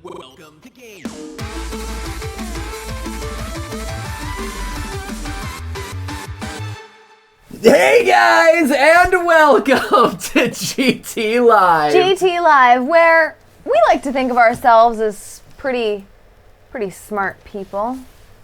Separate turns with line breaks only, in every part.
Welcome to Game. Hey guys, and welcome to GTLive.
GTLive, where we like to think of ourselves as pretty smart people.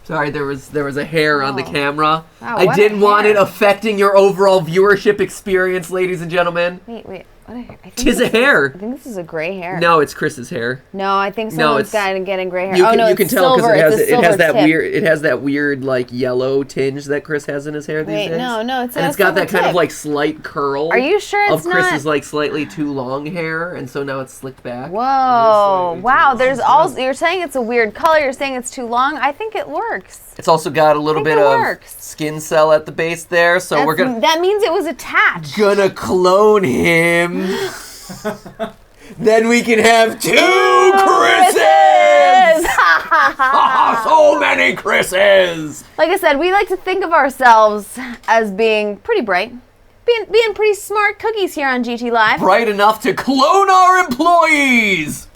Sorry, there was a hair on the camera.
Wow,
I didn't want it affecting your overall viewership experience, ladies and gentlemen.
Wait, what a hair?
Tis a hair.
I think this is a gray hair.
No, it's Chris's hair.
No, I think someone's getting gray hair.
You can tell because it has that
tip.
weird. It has that weird like yellow tinge that Chris has in his hair these days.
No,
it's got that kind of like slight curl.
Are you sure it's
of Chris's like slightly too long hair, and so now it's slicked back.
Whoa! Wow. There's also you're saying it's a weird color. You're saying it's too long. I think it works.
It's also got a little bit of skin cell at the base there, so
that means it was attached.
Gonna clone him. Then we can have two Chris's! So many Chris's!
Like I said, we like to think of ourselves as being pretty bright, being pretty smart cookies here on GTLive.
Bright enough to clone our employees!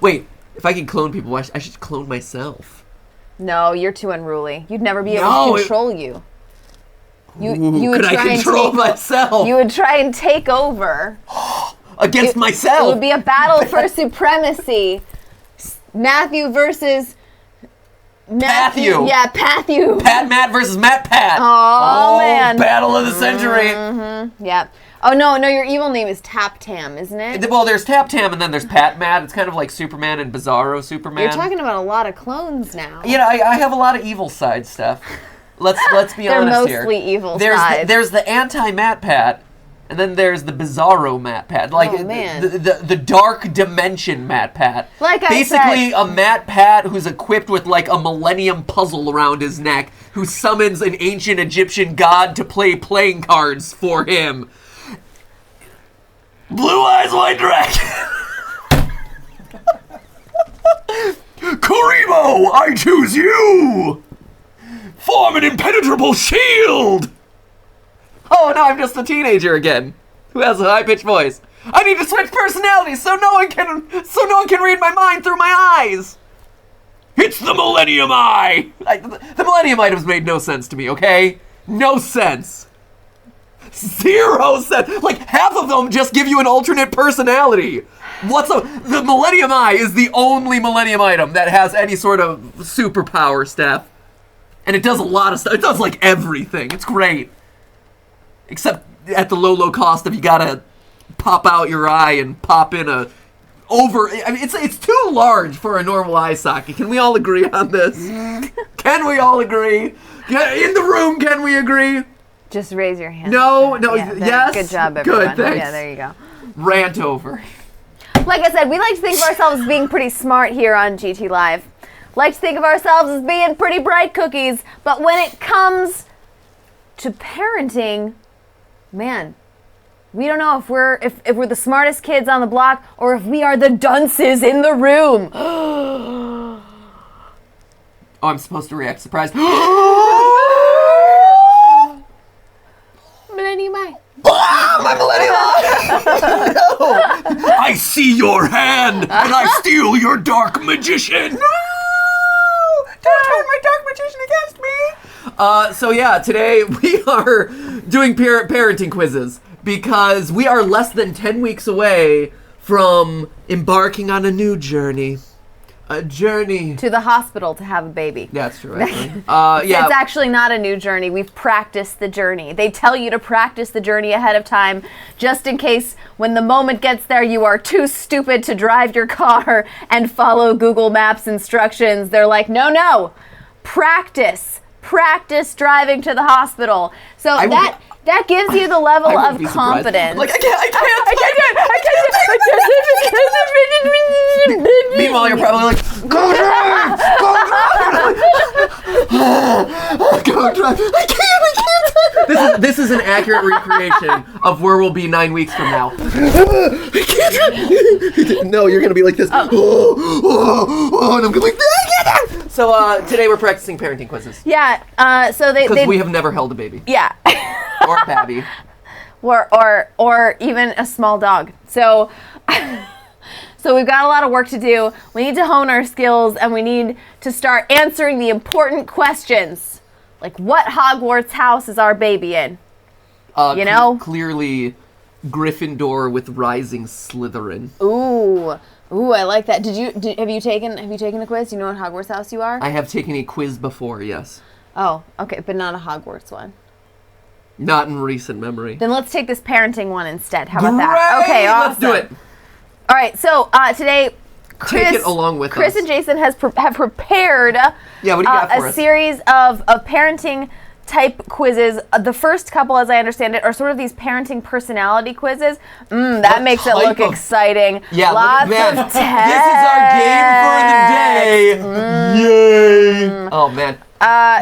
Wait, if I can clone people, I should clone myself.
No, you're too unruly. You'd never be able to control you. You would
could I control myself?
You would try and take over.
Against myself?
It would be a battle for supremacy. Matthew versus...
Matthew.
Yeah, Patthew.
Pat Matt versus Matt Pat.
Oh man.
Battle of the century.
Mm-hmm. Yep. Oh, no, your evil name is Tap Tam, isn't it?
Well, there's Tap Tam and then there's Pat Matt. It's kind of like Superman and Bizarro Superman.
You're talking about a lot of clones now.
Yeah, I have a lot of evil side stuff. Let's be honest here.
They're mostly evil
sides. There's the anti-Matt Pat, and then there's the Bizarro Matt Pat. Like, the dark dimension Matt Pat. Basically, a Matt Pat who's equipped with, like, a millennium puzzle around his neck, who summons an ancient Egyptian god to play playing cards for him. Blue Eyes White Dragon! Karibo, I choose you! Form an impenetrable shield! Oh, now I'm just a teenager again, who has a high-pitched voice. I need to switch personalities so no one can read my mind through my eyes. It's the Millennium Eye. The Millennium items made no sense to me. Okay, no sense. 0 sense. Like half of them just give you an alternate personality. The Millennium Eye is the only Millennium item that has any sort of superpower stuff. And it does a lot of stuff. It does, like, everything. It's great. Except at the low cost of you gotta pop out your eye and pop in I mean, it's too large for a normal eye socket. Can we all agree on this? Can we all agree? In the room, can we agree?
Just raise your hand.
No, yes?
Good job, everyone.
Good, thanks.
Yeah, there you go.
Rant over.
Like I said, we like to think of ourselves as being pretty smart here on GTLive. Like to think of ourselves as being pretty bright cookies, but when it comes to parenting, man, we don't know if we're the smartest kids on the block or if we are the dunces in the room.
Oh, I'm supposed to react surprised.
Millennium Eye.
My Millennium Eye! No! I see your hand, and I steal your dark magician. No! Don't turn my dark magician against me! So yeah, today we are doing parenting quizzes because we are less than 10 weeks away from embarking on a new journey. A journey.
To the hospital to have a baby.
That's true, actually. Yeah.
It's actually not a new journey. We've practiced the journey. They tell you to practice the journey ahead of time, just in case when the moment gets there, you are too stupid to drive your car and follow Google Maps instructions. They're like, no, practice driving to the hospital. So that gives you the level of confidence.
Like, I can't. Meanwhile, you're probably like, go drive! Go drive! I can't! This is an accurate recreation of where we'll be 9 weeks from now. I can't! No, you're gonna be like this. And I'm gonna be like, I can't! So today we're practicing parenting quizzes.
Yeah. So
because we have never held a baby.
Yeah.
Or a babby.
Or even a small dog. So So we've got a lot of work to do. We need to hone our skills, and we need to start answering the important questions. Like, what Hogwarts house is our baby in? You know?
Clearly Gryffindor with rising Slytherin.
Ooh, I like that. Have you taken a quiz? Do you know what Hogwarts house you are?
I have taken a quiz before, yes.
Oh, okay, but not a Hogwarts one.
Not in recent memory.
Then let's take this parenting one instead. How about that? Okay, awesome.
Let's do it.
All right, so today,
Take it along with
Chris
us.
and Jason have prepared
what do you got for
a
us?
series of parenting type quizzes. The first couple, as I understand it, are sort of these parenting personality quizzes. That
What
makes it
type
look
of-
exciting.
Yeah,
Lots
man.
of tests.
This is our game for the day. Yay! Oh man.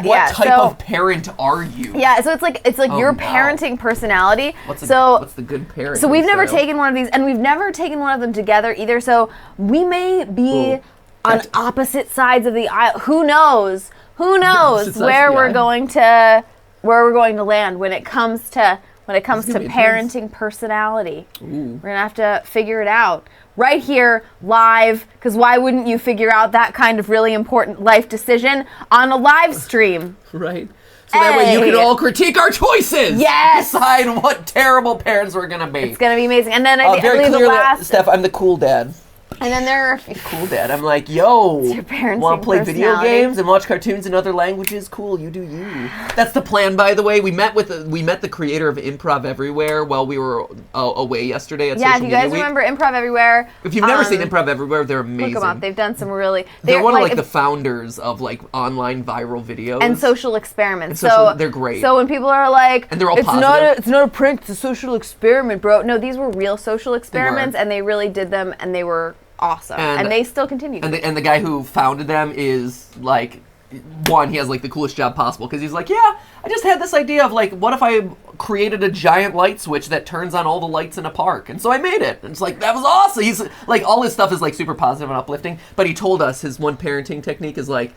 What type of parent are you?
Yeah, so it's like your
no.
parenting personality.
What's the good parent?
So we've never taken one of these, and we've never taken one of them together either. So we may be on opposite sides of the aisle. Who knows? Who knows where we're going to land when it comes to parenting personality. We're gonna have to figure it out right here live, because why wouldn't you figure out that kind of really important life decision on a live stream?
Right. So that way you can all critique our choices.
Yes.
Decide what terrible parents we're gonna be.
It's gonna be amazing. And then I
very
believe the
clearly,
last.
Steph, I'm the cool dad.
And then there are
Cool dad. I'm like, yo,
your parenting
want to play video
personality.
games and watch cartoons in other languages? Cool, you do you. That's the plan, by the way. We met the creator of Improv Everywhere while we were away yesterday at
Yeah, if
Social
you guys
Media Week.
remember Improv Everywhere.
If you've never seen Improv Everywhere, they're amazing.
Look them up. They've done some really.
They're one
like,
of the founders of online viral videos
and social experiments.
So they're great.
So when people are like,
and they're all
it's
positive.
it's not a prank, it's a social experiment, bro. No, these were real social experiments, and they really did them, and they were awesome, and they still continue.
And the guy who founded them is like, he has like the coolest job possible, because he's like, yeah, I just had this idea of like, what if I created a giant light switch that turns on all the lights in a park? And so I made it. And it's like, that was awesome. He's like, all his stuff is like super positive and uplifting. But he told us his one parenting technique is like,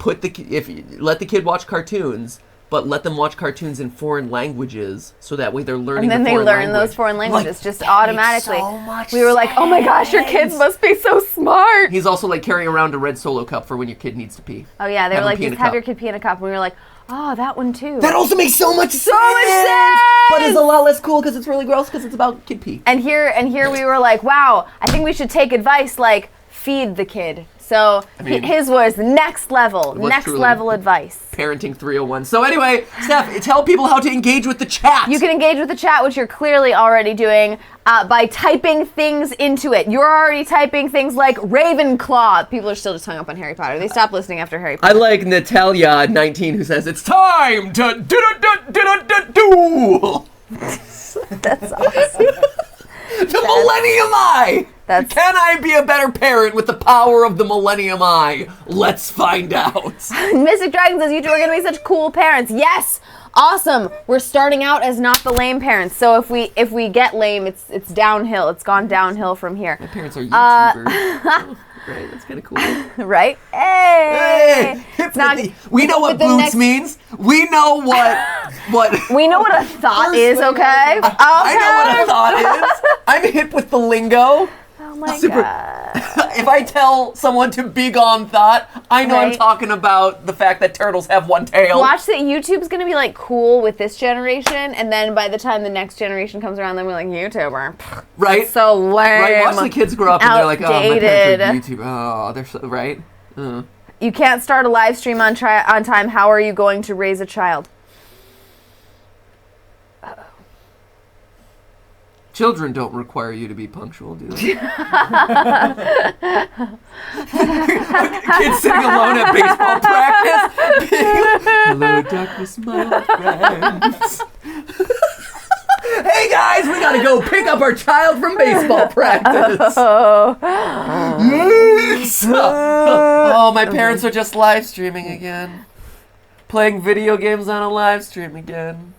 let the kid watch cartoons, but let them watch cartoons in foreign languages, so that way they're learning.
And then they learn those foreign languages just automatically.
So much
we were like, oh my gosh, your kids must be so smart.
He's also like carrying around a red Solo cup for when your kid needs to pee.
Oh yeah, they were like,
just
have your kid pee in a cup. And we were like, oh, that one too.
That also makes so much sense!
sense!
But it's a lot less cool because it's really gross because it's about kid pee.
And here we were like, wow, I think we should take advice like feed the kid. So his was next level advice.
Parenting 301. So anyway, Steph, tell people how to engage with the chat.
You can engage with the chat, which you're clearly already doing, by typing things into it. You're already typing things like Ravenclaw. People are still just hung up on Harry Potter. They stopped listening after Harry Potter.
I like Natalia, 19, who says, it's time to do.
That's awesome.
The Millennium Eye! Can I be a better parent with the power of the Millennium Eye? Let's find out.
Mystic Dragon says, you two are going to be such cool parents. Yes! Awesome! We're starting out as not the lame parents. So if we get lame, it's downhill. It's gone downhill from here.
My parents are YouTubers. Right, that's kind of cool.
Right? Hey!
We know what boots means. We know what
we know what a thought is, okay?
I know what a thought is. I'm hip with the lingo.
Oh my god.
If I tell someone to be gone thought, I know I'm talking about the fact that turtles have one tail.
Watch that YouTube's gonna be like cool with this generation, and then by the time the next generation comes around, then we're like, YouTuber.
Right?
That's so lame.
Right? Watch the kids grow up and they're like, oh, my parents are YouTube. Oh, they're so, right?
You can't start a live stream on time. How are you going to raise a child?
Children don't require you to be punctual, do they? Kids sitting alone at baseball practice. Hello, darkness, my old friends. Hey guys, we gotta go pick up our child from baseball practice. Oh, my parents are just live streaming again. Playing video games on a live stream again.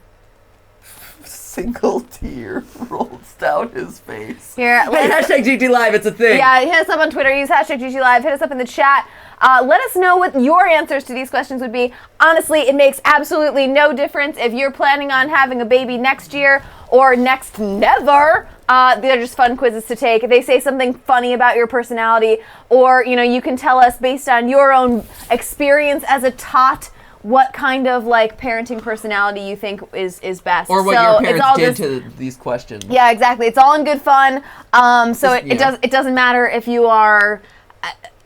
Single tear rolls down his face.
Here,
hey, hashtag GTLive, it's a thing.
Yeah, hit us up on Twitter. Use hashtag GTLive. Hit us up in the chat. Let us know what your answers to these questions would be. Honestly, it makes absolutely no difference if you're planning on having a baby next year or next never. They're just fun quizzes to take. They say something funny about your personality, or you can tell us based on your own experience as a tot what kind of like parenting personality you think is best.
Or what your parents did to these questions.
Yeah, exactly. It's all in good fun. It doesn't matter if you are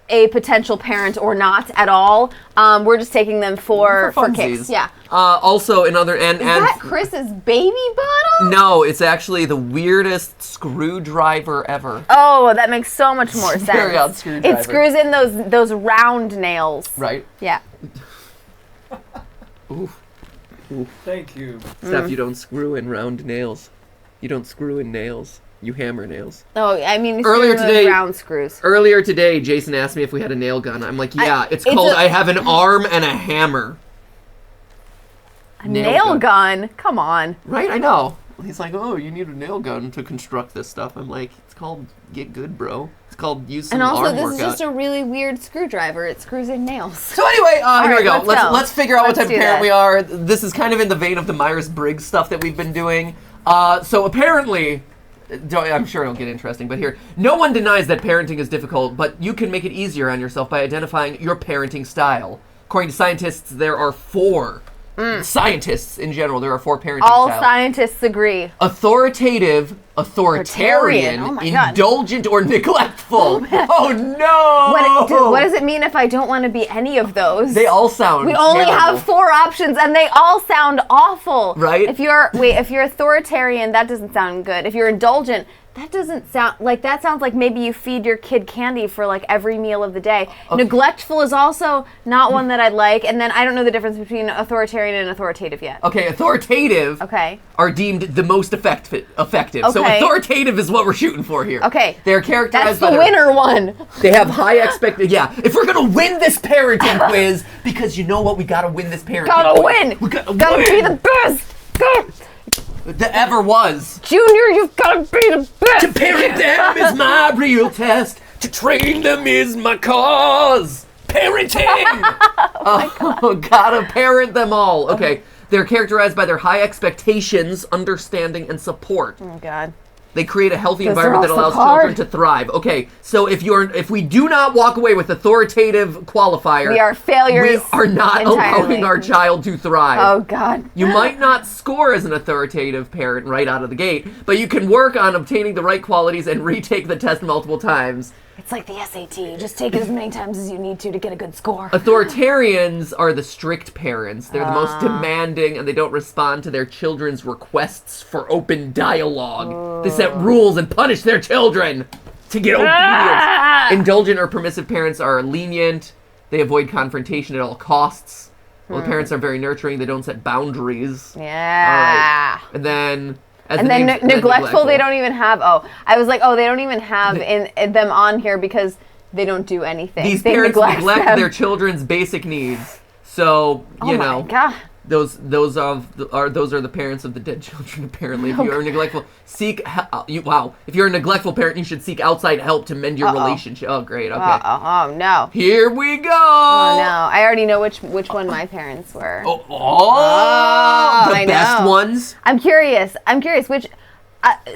a potential parent or not at all. We're just taking them for kicks. Yeah.
Also, another
Is that Chris's baby bottle?
No, it's actually the weirdest screwdriver ever.
Oh, that makes so much more sense.
Very odd screwdriver.
It screws in those round nails.
Right.
Yeah.
Oof.
Thank you.
Steph, you don't screw in round nails. You don't screw in nails. You hammer nails.
Oh, I mean,
earlier today,
round screws.
Earlier today, Jason asked me if we had a nail gun. I'm like, yeah, it's called I have an arm and a hammer.
A nail gun? Come on.
Right, I know. He's like, oh, you need a nail gun to construct this stuff. I'm like, it's called get good, bro. It's called use some arm workout.
And also, this is just a really weird screwdriver. It screws in nails.
So anyway, here we go. Let's figure out what type of parent we are. This is kind of in the vein of the Myers-Briggs stuff that we've been doing. So apparently, I'm sure it'll get interesting, but here, no one denies that parenting is difficult, but you can make it easier on yourself by identifying your parenting style. According to scientists, there are 4. Scientists in general, there are 4 parenting styles.
All scientists agree.
Authoritative, authoritarian,
oh
indulgent, or neglectful. Oh no!
What does it mean if I don't want to be any of those?
They all sound
We only
terrible.
have 4 options, and they all sound awful.
Right?
If you're authoritarian, that doesn't sound good. If you're indulgent, that doesn't sound like, that sounds like maybe you feed your kid candy for like every meal of the day. Okay. Neglectful is also not one that I'd like, and then I don't know the difference between authoritarian and authoritative yet.
Okay, authoritative are deemed the most effective.
Okay.
So authoritative is what we're shooting for here.
Okay.
They're characterized
That's the winner one.
They have high expectations. Yeah, if we're going to win this parenting quiz, because you know what, we got to win this parenting quiz.
Gotta win.
We gotta
be the best.
That ever was.
Junior, you've got to be the best.
To parent them is my real test. To train them is my cause. Parenting. Gotta parent them all. Okay. They're characterized by their high expectations, understanding, and support.
Oh, God.
They create a healthy environment that allows children to thrive. Okay, so if we do not walk away with authoritative qualifier,
we are failures.
We are not allowing our child to thrive.
Oh, God.
You might not score as an authoritative parent right out of the gate, but you can work on obtaining the right qualities and retake the test multiple times.
It's like the SAT. Just take it as many times as you need to get a good score.
Authoritarians are the strict parents. They're the most demanding, and they don't respond to their children's requests for open dialogue. They set rules and punish their children to get obedience. Indulgent or permissive parents are lenient. They avoid confrontation at all costs. Well, parents are very nurturing. They don't set boundaries.
Yeah.
All right. And then...
neglectful, they don't even have. I was like, they don't even have in them on here because they don't do anything.
These parents neglect their children's basic needs. So you know,
God.
Those are the parents of the dead children. Apparently, if you are neglectful, seek help. If you're a neglectful parent, you should seek outside help to mend your relationship. Oh, great. Okay.
Oh no.
Here we go.
Oh no. I already know which one my parents were.
The best ones.
I'm curious. Which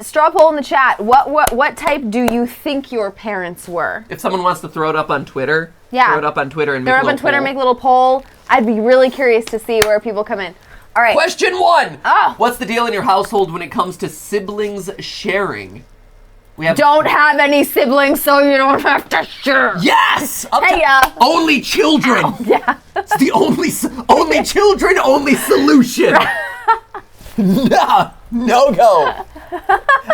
straw poll in the chat. What type do you think your parents were?
If someone wants to throw it up on Twitter, throw it up on Twitter and
make a little poll. I'd be really curious to see where people come in. All right.
Question 1. What's the deal in your household when it comes to siblings sharing? We
don't have any siblings, so you don't have to share.
Yes.
Only
children.
Yeah.
It's the only children, only solution. No go.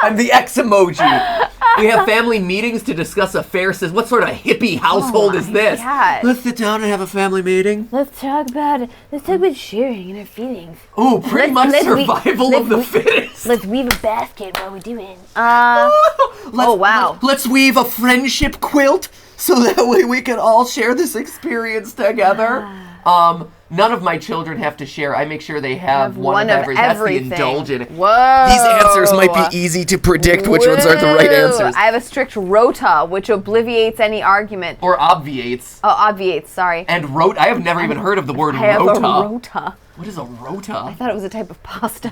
I'm the X emoji. We have family meetings to discuss affairs. What sort of hippie household is this?
God.
Let's sit down and have a family meeting.
Let's talk about sharing and our feelings.
Oh, pretty much survival of the fittest.
Let's weave a basket while we do it.
Let's weave a friendship quilt so that way we can all share this experience together. None of my children have to share. I make sure they have one of everything. That's the indulgent.
Whoa.
These answers might be easy to predict which ones are the right answers.
I have a strict rota, which obviates any argument.
Or obviates.
Oh, obviates, sorry.
And I have never even heard of the word rota.
I have a rota.
What is a rota?
I thought it was a type of pasta.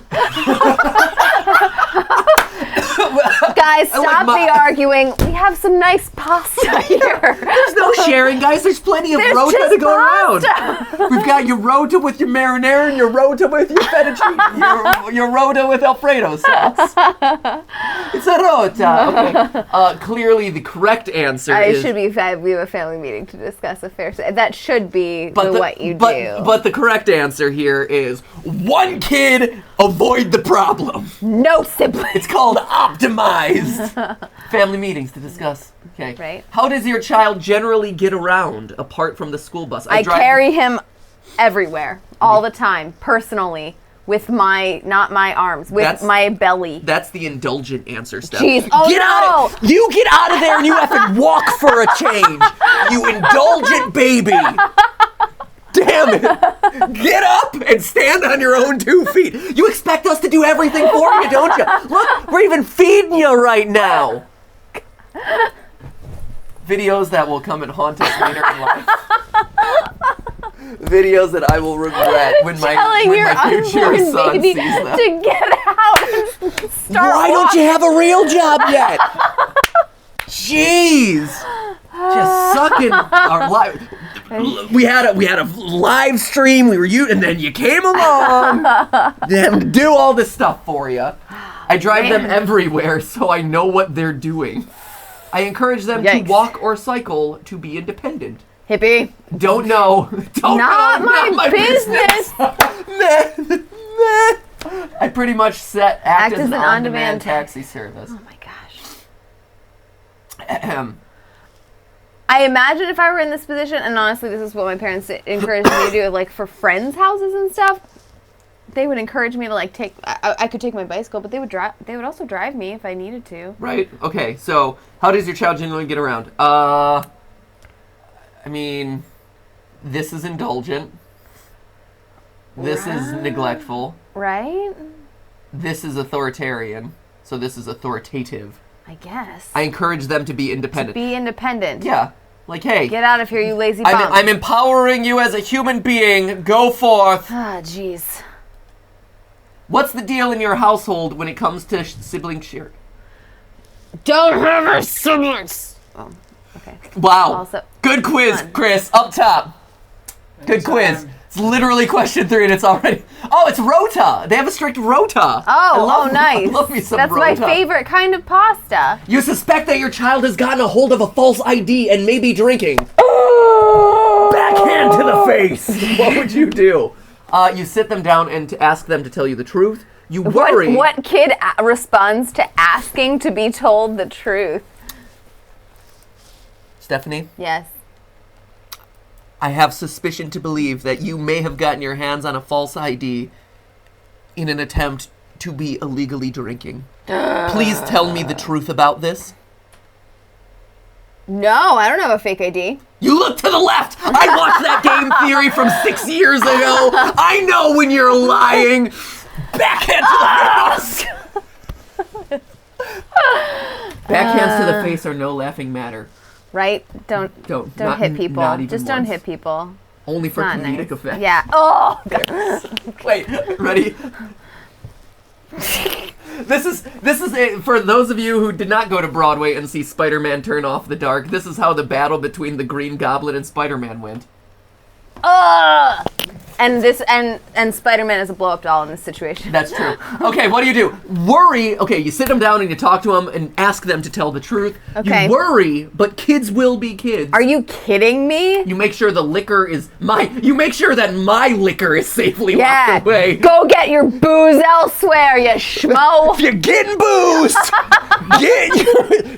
Guys,
I like
stop
my-
the arguing. We have some nice pasta here.
There's no sharing, guys. There's plenty of
There's
rota
just
to go around.
pasta.
We've got your rota with your marinara and your rota with your fettuccine. your rota with Alfredo sauce. It's a rota. Okay. Clearly, the correct answer
I
is...
should be fine. We have a family meeting to discuss affairs. That should be what you do.
But the correct answer here is one kid, avoid the problem.
No siblings.
It's called optimized. Family meetings to discuss. Okay.
Right.
How does your child generally get around apart from the school bus?
I carry him everywhere, all the time, personally, with not my arms, with my belly.
That's the indulgent answer, Steph.
Jeez. Oh,
You get out of there and you have to walk for a change. You indulgent baby. Damn it. Get up and stand on your own 2 feet. You expect us to do everything for you, don't you? Look, we're even feeding you right now. Videos that will come and haunt us later in life. Videos that I will regret when my future son sees them.
To get out and start
Why don't you have a real job yet? Jeez. Just sucking our life. We had a live stream. We were and then you came along. Then to do all this stuff for you. I drive them everywhere, so I know what they're doing. I encourage them to walk or cycle to be independent.
Hippie.
Don't know.
Not my business.
I pretty much act as an on-demand
taxi
service.
Oh my gosh.
Ahem.
I imagine if I were in this position, and honestly, this is what my parents encouraged me to do, like for friends' houses and stuff. They would encourage me to take. I could take my bicycle, but they would drive. They would also drive me if I needed to.
Right. Okay. So, how does your child generally get around? I mean, this is indulgent. This is neglectful.
Right.
This is authoritarian. So this is authoritative.
I guess.
I encourage them to be independent.
Be independent.
Yeah. Like, hey.
Get out of here, you lazy bum.
I'm empowering you as a human being. Go forth.
Ah, jeez.
What's the deal in your household when it comes to sibling sharing?
Don't have our siblings. Oh, okay.
Wow.
Also,
good quiz, Chris. Up top. Good quiz. It's literally question 3 and it's already... Oh, it's rota. They have a strict rota.
Oh, nice.
I love me some
That's
rota.
my favorite kind of pasta.
You suspect that your child has gotten a hold of a false ID and may be drinking. Backhand to the face. What would you do? You sit them down and to ask them to tell you the truth. You worry.
What kid responds to asking to be told the truth?
Stephanie?
Yes.
I have suspicion to believe that you may have gotten your hands on a false ID in an attempt to be illegally drinking. Please tell me the truth about this.
No, I don't have a fake ID.
You look to the left! I watched that game theory from 6 years ago! I know when you're lying! Backhand to the face! Backhands to the face are no laughing matter.
Right? Don't hit people. Just don't hit people.
Only for
Not
comedic
nice.
effect.
Yeah. Oh, God.
Wait, ready? This is for those of you who did not go to Broadway and see Spider-Man Turn Off the Dark. This is how the battle between the Green Goblin and Spider-Man went.
And Spider-Man is a blow-up doll in this situation.
That's true. Okay, what do? Worry. Okay, you sit them down and you talk to them and ask them to tell the truth.
Okay.
You worry, but kids will be kids.
Are you kidding me?
You make sure the liquor is you make sure that my liquor is safely locked away.
Go get your booze elsewhere, you schmo.
If you're getting booze,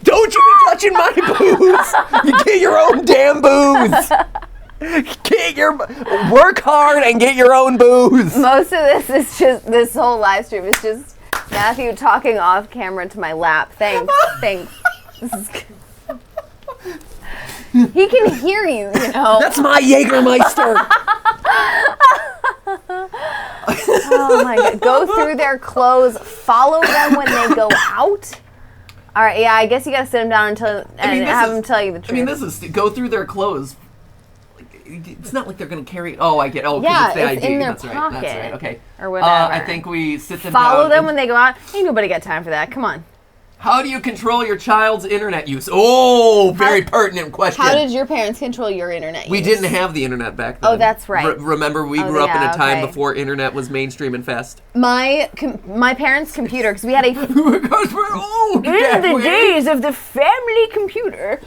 don't you be touching my booze. You get your own damn booze. Work hard and get your own booze.
Most of this whole live stream is just Matthew talking off camera to my lap. Thanks. This is good. He can hear you, you know.
That's my Jägermeister.
Oh my God. Go through their clothes. Follow them when they go out. All right, yeah, I guess you gotta sit them down and have them tell you the truth.
I mean, this is go through their clothes. It's not like they're going to carry... Oh, I get... Oh, because
yeah,
it's the
it's
ID.
in their
That's
pocket.
Right. That's right. Okay.
Or whatever.
I think we sit them down.
Follow them when they go out. Ain't nobody got time for that. Come on.
How do you control your child's internet use? Oh, very pertinent question.
How did your parents control your internet use?
We didn't have the internet back then.
Oh, that's right.
Remember, we grew up in a time before internet was mainstream and fast.
My parents' computer, because we had a...
Because we're old.
In the days of the family computer.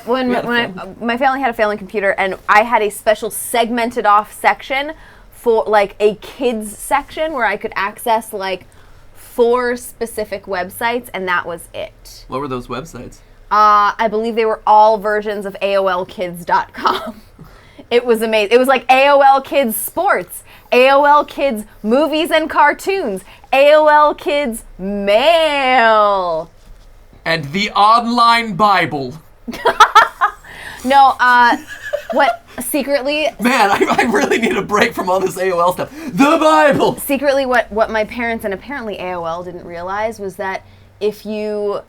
When my family had a family computer, and I had a special segmented off section for, like, a kids section where I could access, like, 4 specific websites, and that was it.
What were those websites?
I believe they were all versions of AOLkids.com. It was amazing. It was like AOL Kids Sports, AOL Kids Movies and Cartoons, AOL Kids Mail.
And the online Bible.
No, what secretly...
Man, I really need a break from all this AOL stuff. The Bible!
Secretly, what my parents and apparently AOL didn't realize was that if you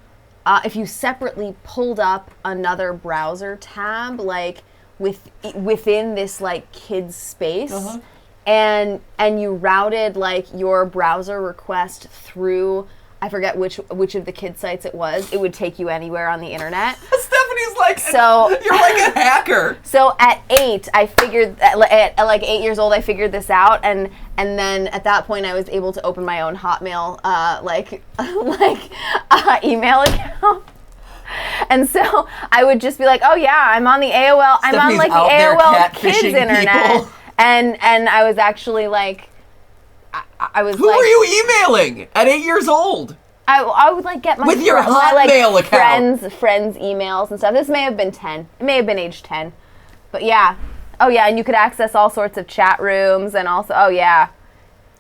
separately pulled up another browser tab, like within this like kids space, and you routed like your browser request through, I forget which of the kids sites it was, it would take you anywhere on the internet.
Stephanie's like,
so
you're like a hacker.
So at 8, I figured at like 8 years old, I figured this out, and then at that point, I was able to open my own Hotmail email account. And so I would just be like, oh yeah, I'm on the AOL. I'm on like the AOL Kids internet,
people.
and I was actually like. I was
Who
like,
were you emailing at 8 years old?
I would like get my
with your Hotmail account,
friends emails and stuff. This may have been 10. It may have been age 10, but yeah. Oh yeah, and you could access all sorts of chat rooms and also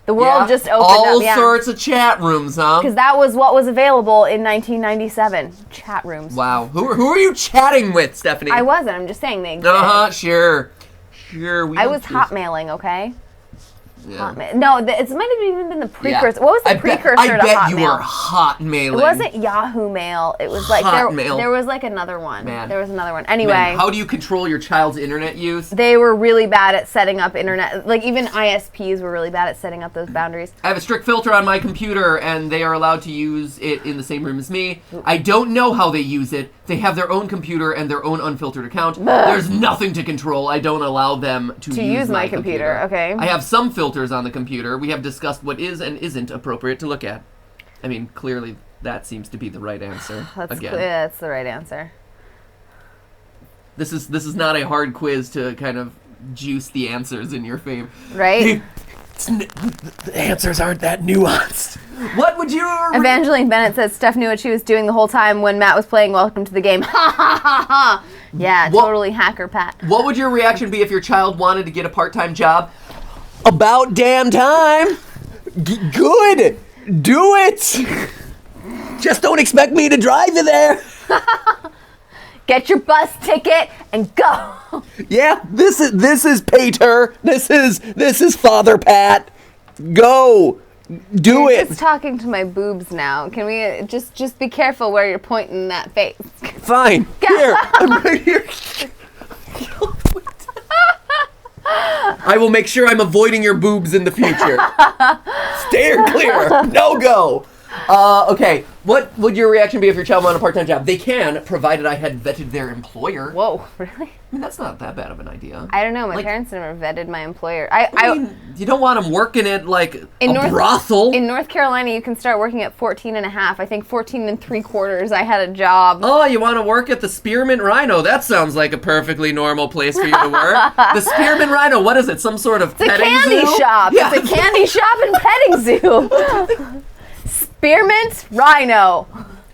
the world just opened up.
All sorts of chat rooms, huh?
Because that was what was available in 1997. Chat rooms.
Wow. Who are you chatting with, Stephanie?
I wasn't. I'm just saying they exist.
Sure.
I was hotmailing, okay.
Yeah.
No, it might have even been the precursor. Yeah. What was the precursor to Hotmail?
I bet you were hotmailing.
It wasn't Yahoo Mail. It was like there was like another one.
Man.
There was another one. Anyway.
Man, how do you control your child's internet use?
They were really bad at setting up internet. Like even ISPs were really bad at setting up those boundaries.
I have a strict filter on my computer, and they are allowed to use it in the same room as me. I don't know how they use it. They have their own computer and their own unfiltered account. There's nothing to control. I don't allow them to use my computer.
Okay.
I have some filters on the computer. We have discussed what is and isn't appropriate to look at. I mean, clearly that seems to be the right answer.
That's the right answer.
This is not a hard quiz to kind of juice the answers in your favor.
Right?
The answers aren't that nuanced. What would you...
Evangeline Bennett says Steph knew what she was doing the whole time when Matt was playing Welcome to the Game. Ha ha ha ha! Yeah, totally hacker Pat.
What would your reaction be if your child wanted to get a part-time job? About damn time! Good! Do it! Just don't expect me to drive you there!
Get your bus ticket and go!
Yeah, this is Pater. This is Father Pat. Go! Do
You're
it!
just talking to my boobs now. Can we just be careful where you're pointing that face?
Fine. Here, I'm right here. I will make sure I'm avoiding your boobs in the future. Steer clear. No go. Okay, what would your reaction be if your child wanted a part-time job? They can, provided I had vetted their employer.
Whoa, really?
I mean, that's not that bad of an idea.
I don't know. My parents never vetted my employer.
I mean, you don't want them working at, like, a brothel.
In North Carolina, you can start working at 14 and a half. I think 14 and 3/4, I had a job.
Oh, you want to work at the Spearmint Rhino? That sounds like a perfectly normal place for you to work. The Spearmint Rhino, what is it? Some sort of petting zoo?
It's a candy shop. Yeah. It's a candy shop and petting zoo. Spearmint Rhino.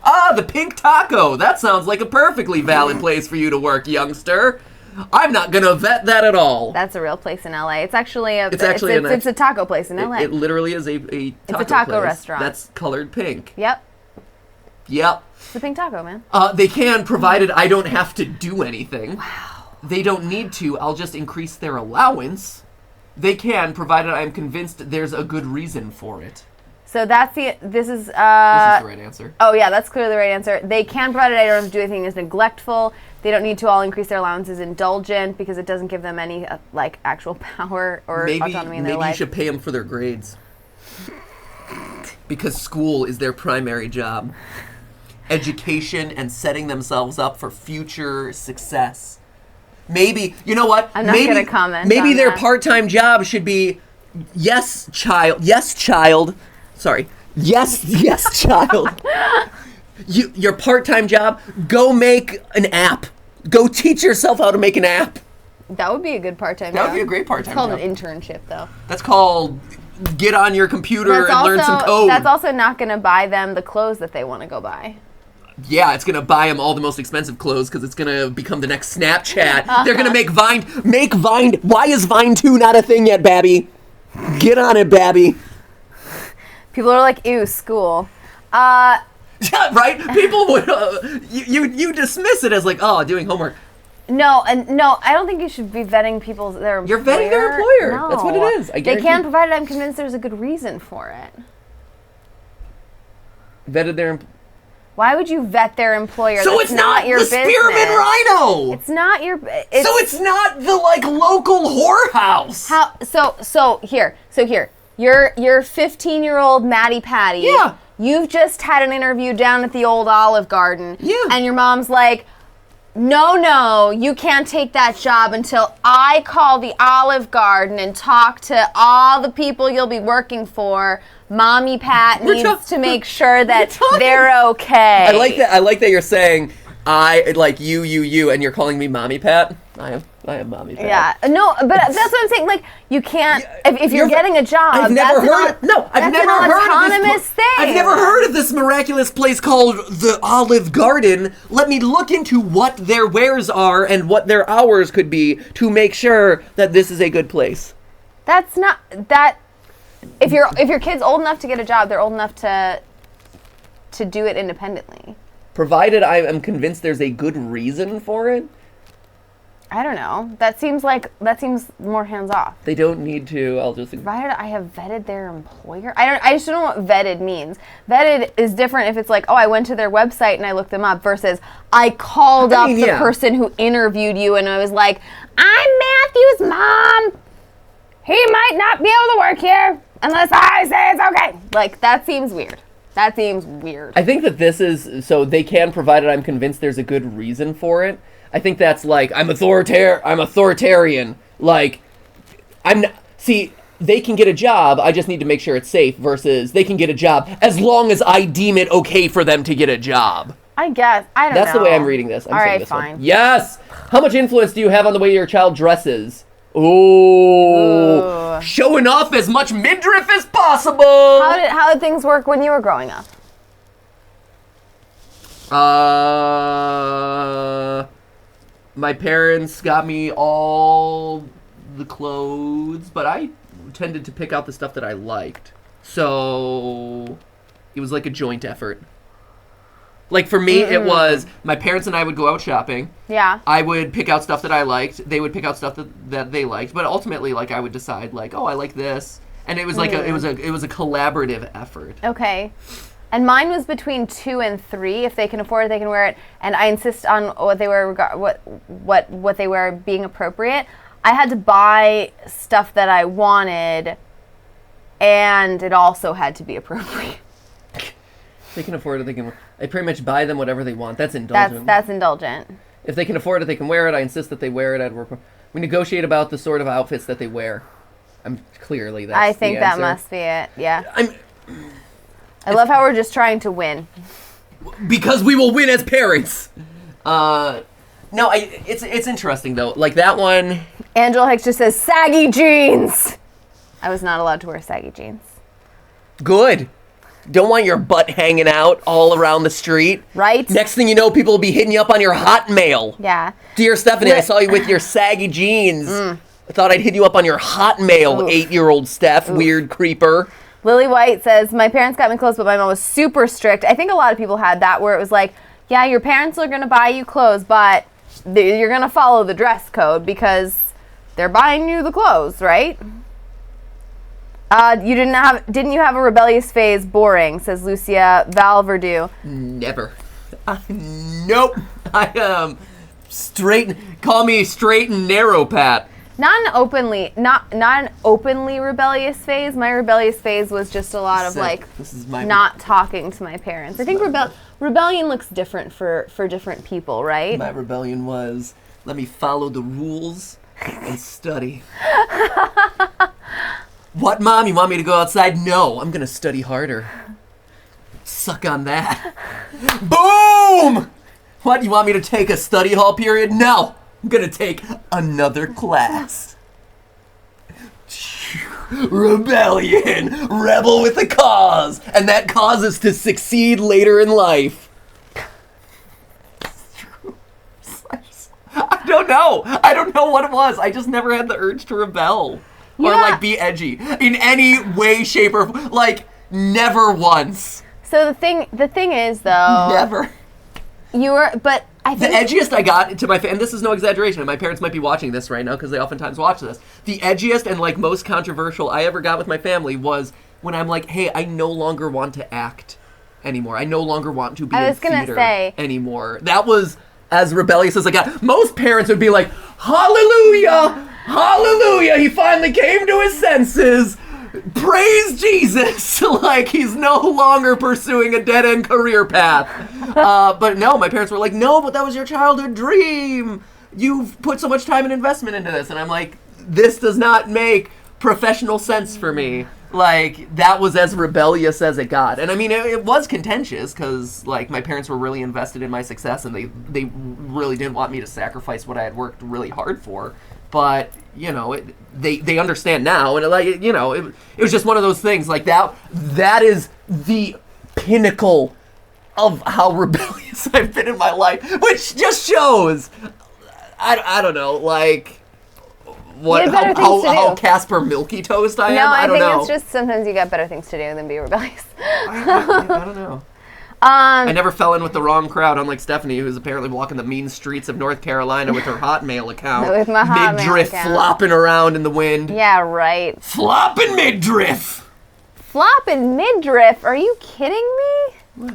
Ah, the Pink Taco. That sounds like a perfectly valid place for you to work, youngster. I'm not gonna vet that at all.
That's a real place in LA. It's actually a taco place in LA.
It literally is a
taco restaurant.
That's colored pink.
Yep.
Yep.
It's a pink taco, man.
They can, provided I don't have to do anything.
Wow.
They don't need to. I'll just increase their allowance. They can, provided I'm convinced there's a good reason for it.
So this is the
right answer.
Oh yeah, that's clearly the right answer. They can, provided I don't have to do anything, is neglectful. They don't need to all increase their allowances. Indulgent, because it doesn't give them any like actual power or autonomy in their life.
Maybe you should pay them for their grades. Because school is their primary job. education and setting themselves up for future success. Maybe, you know what?
I'm not going to comment.
Maybe
on
their
that.
part-time job should be, yes, child. Sorry. Yes, child. Your part-time job, go make an app. Go teach yourself how to make an app.
That would be a good part-time job.
That would be a great part-time job.
It's called an internship, though.
That's called get on your computer and learn some code.
That's also not going to buy them the clothes that they want to go buy.
Yeah, it's going to buy them all the most expensive clothes because it's going to become the next Snapchat. They're going to make Vine. Why is Vine 2 not a thing yet, Babby? Get on it, Babby.
People are like, ew, school.
Yeah, right? People would, you dismiss it as like, oh, doing homework.
No, I don't think you should be vetting their employer.
You're vetting their employer.
No.
That's what it is. I
They
guarantee.
can, provided I'm convinced there's a good reason for it.
Vetted their
Why would you vet their employer?
So
That's
it's not
your
the
business.
Spearmint Rhino.
It's not your.
So it's not the like local whorehouse.
So here. You're 15-year-old Maddie Patty.
Yeah.
You've just had an interview down at the old Olive Garden.
Yeah.
And your mom's like, no, you can't take that job until I call the Olive Garden and talk to all the people you'll be working for. Mommy Pat needs to make sure that they're okay.
I like that you're saying I like you, and you're calling me Mommy Pat. I am Mommy Pat.
Yeah, no, but that's what I'm saying. Like, you can't if you're getting a job.
I've never heard.
That's an autonomous thing.
I've never heard of this miraculous place called the Olive Garden. Let me look into what their wares are and what their hours could be to make sure that this is a good place.
That's not that. If your kid's old enough to get a job, they're old enough to do it independently.
Provided I am convinced there's a good reason for it.
I don't know. That seems more hands off.
They don't need to. I'll just.
Provided I have vetted their employer. I just don't know what vetted means. Vetted is different if it's like, oh, I went to their website and I looked them up versus I called up the person who interviewed you and I was like, I'm Matthew's mom. He might not be able to work here unless I say it's okay. Like, that seems weird. I
think that this is, so they can, provided I'm convinced there's a good reason for it. I think that's like, I'm authoritarian. Like, they can get a job, I just need to make sure it's safe, versus they can get a job as long as I deem it okay for them to get a job.
I guess. I don't know.
That's the way I'm reading this.
All right, fine.
Yes! How much influence do you have on the way your child dresses? Ooh. Showing off as much midriff as possible.
How did things work when you were growing up?
My parents got me all the clothes, but I tended to pick out the stuff that I liked. So it was like a joint effort. Like for me, it was my parents and I would go out shopping.
Yeah.
I would pick out stuff that I liked. They would pick out stuff that they liked. But ultimately, like I would decide, like, oh, I like this, and it was like it was a collaborative effort.
Okay. And mine was between 2 and 3. If they can afford it, they can wear it. And I insist on what they wear, what they wear being appropriate. I had to buy stuff that I wanted, and it also had to be appropriate.
They can afford it. They can. I pretty much buy them whatever they want. That's indulgent.
That's indulgent.
If they can afford it, they can wear it. I insist that they wear it. We negotiate about the sort of outfits that they wear. I'm clearly that's.
I think
the
that
answer.
must be it. Yeah. I love how we're just trying to win.
Because we will win as parents. No, it's interesting though. Like that one.
Angela Hicks just says saggy jeans. I was not allowed to wear saggy jeans.
Good. Don't want your butt hanging out all around the street.
Right?
Next thing you know, people will be hitting you up on your Hotmail.
Yeah.
Dear Stephanie, I saw you with your saggy jeans. I thought I'd hit you up on your Hotmail, 8-year-old Steph, weird creeper.
Lily White says, my parents got me clothes, but my mom was super strict. I think a lot of people had that where it was like, yeah, your parents are going to buy you clothes, but you're going to follow the dress code because they're buying you the clothes, right? Didn't you have a rebellious phase? Boring, says Lucia Valverdew.
Never. Nope. I am straight. Call me straight and narrow, Pat.
Not an openly rebellious phase. My rebellious phase was just a lot of not talking to my parents. I think rebellion looks different for different people, right?
My rebellion was, let me follow the rules and study. What, Mom? You want me to go outside? No, I'm gonna study harder. Suck on that. Boom! What, you want me to take a study hall period? No, I'm gonna take another class. Rebellion! Rebel with a cause! And that cause is to succeed later in life. I don't know. I don't know what it was. I just never had the urge to rebel. Or, be edgy. In any way, shape, or... never once.
So the thing is, though...
Never.
But I think...
The edgiest I got to my... And this is no exaggeration, and my parents might be watching this right now, because they oftentimes watch this. The edgiest and, most controversial I ever got with my family was when I'm like, hey, I no longer want to act anymore. I no longer want to be in theater anymore. That was... as rebellious as I got. Most parents would be like, hallelujah, hallelujah, he finally came to his senses. Praise Jesus. He's no longer pursuing a dead-end career path. But no, my parents were like, no, but that was your childhood dream. You've put so much time and investment into this. And I'm like, this does not make professional sense for me. That was as rebellious as it got. And I mean, it was contentious because, my parents were really invested in my success and they really didn't want me to sacrifice what I had worked really hard for. But, they understand now. And, it was just one of those things. That is the pinnacle of how rebellious I've been in my life, which just shows, I don't know, how Casper Milky Toast I am? I don't know.
I think it's just sometimes you got better things to do than be rebellious.
I don't know. I never fell in with the wrong crowd, unlike Stephanie, who's apparently walking the mean streets of North Carolina with her Hotmail account.
With my Hotmail
midriff
account.
Flopping around in the wind.
Yeah, right.
Flopping midriff!
Flopping midriff? Are you kidding me? What?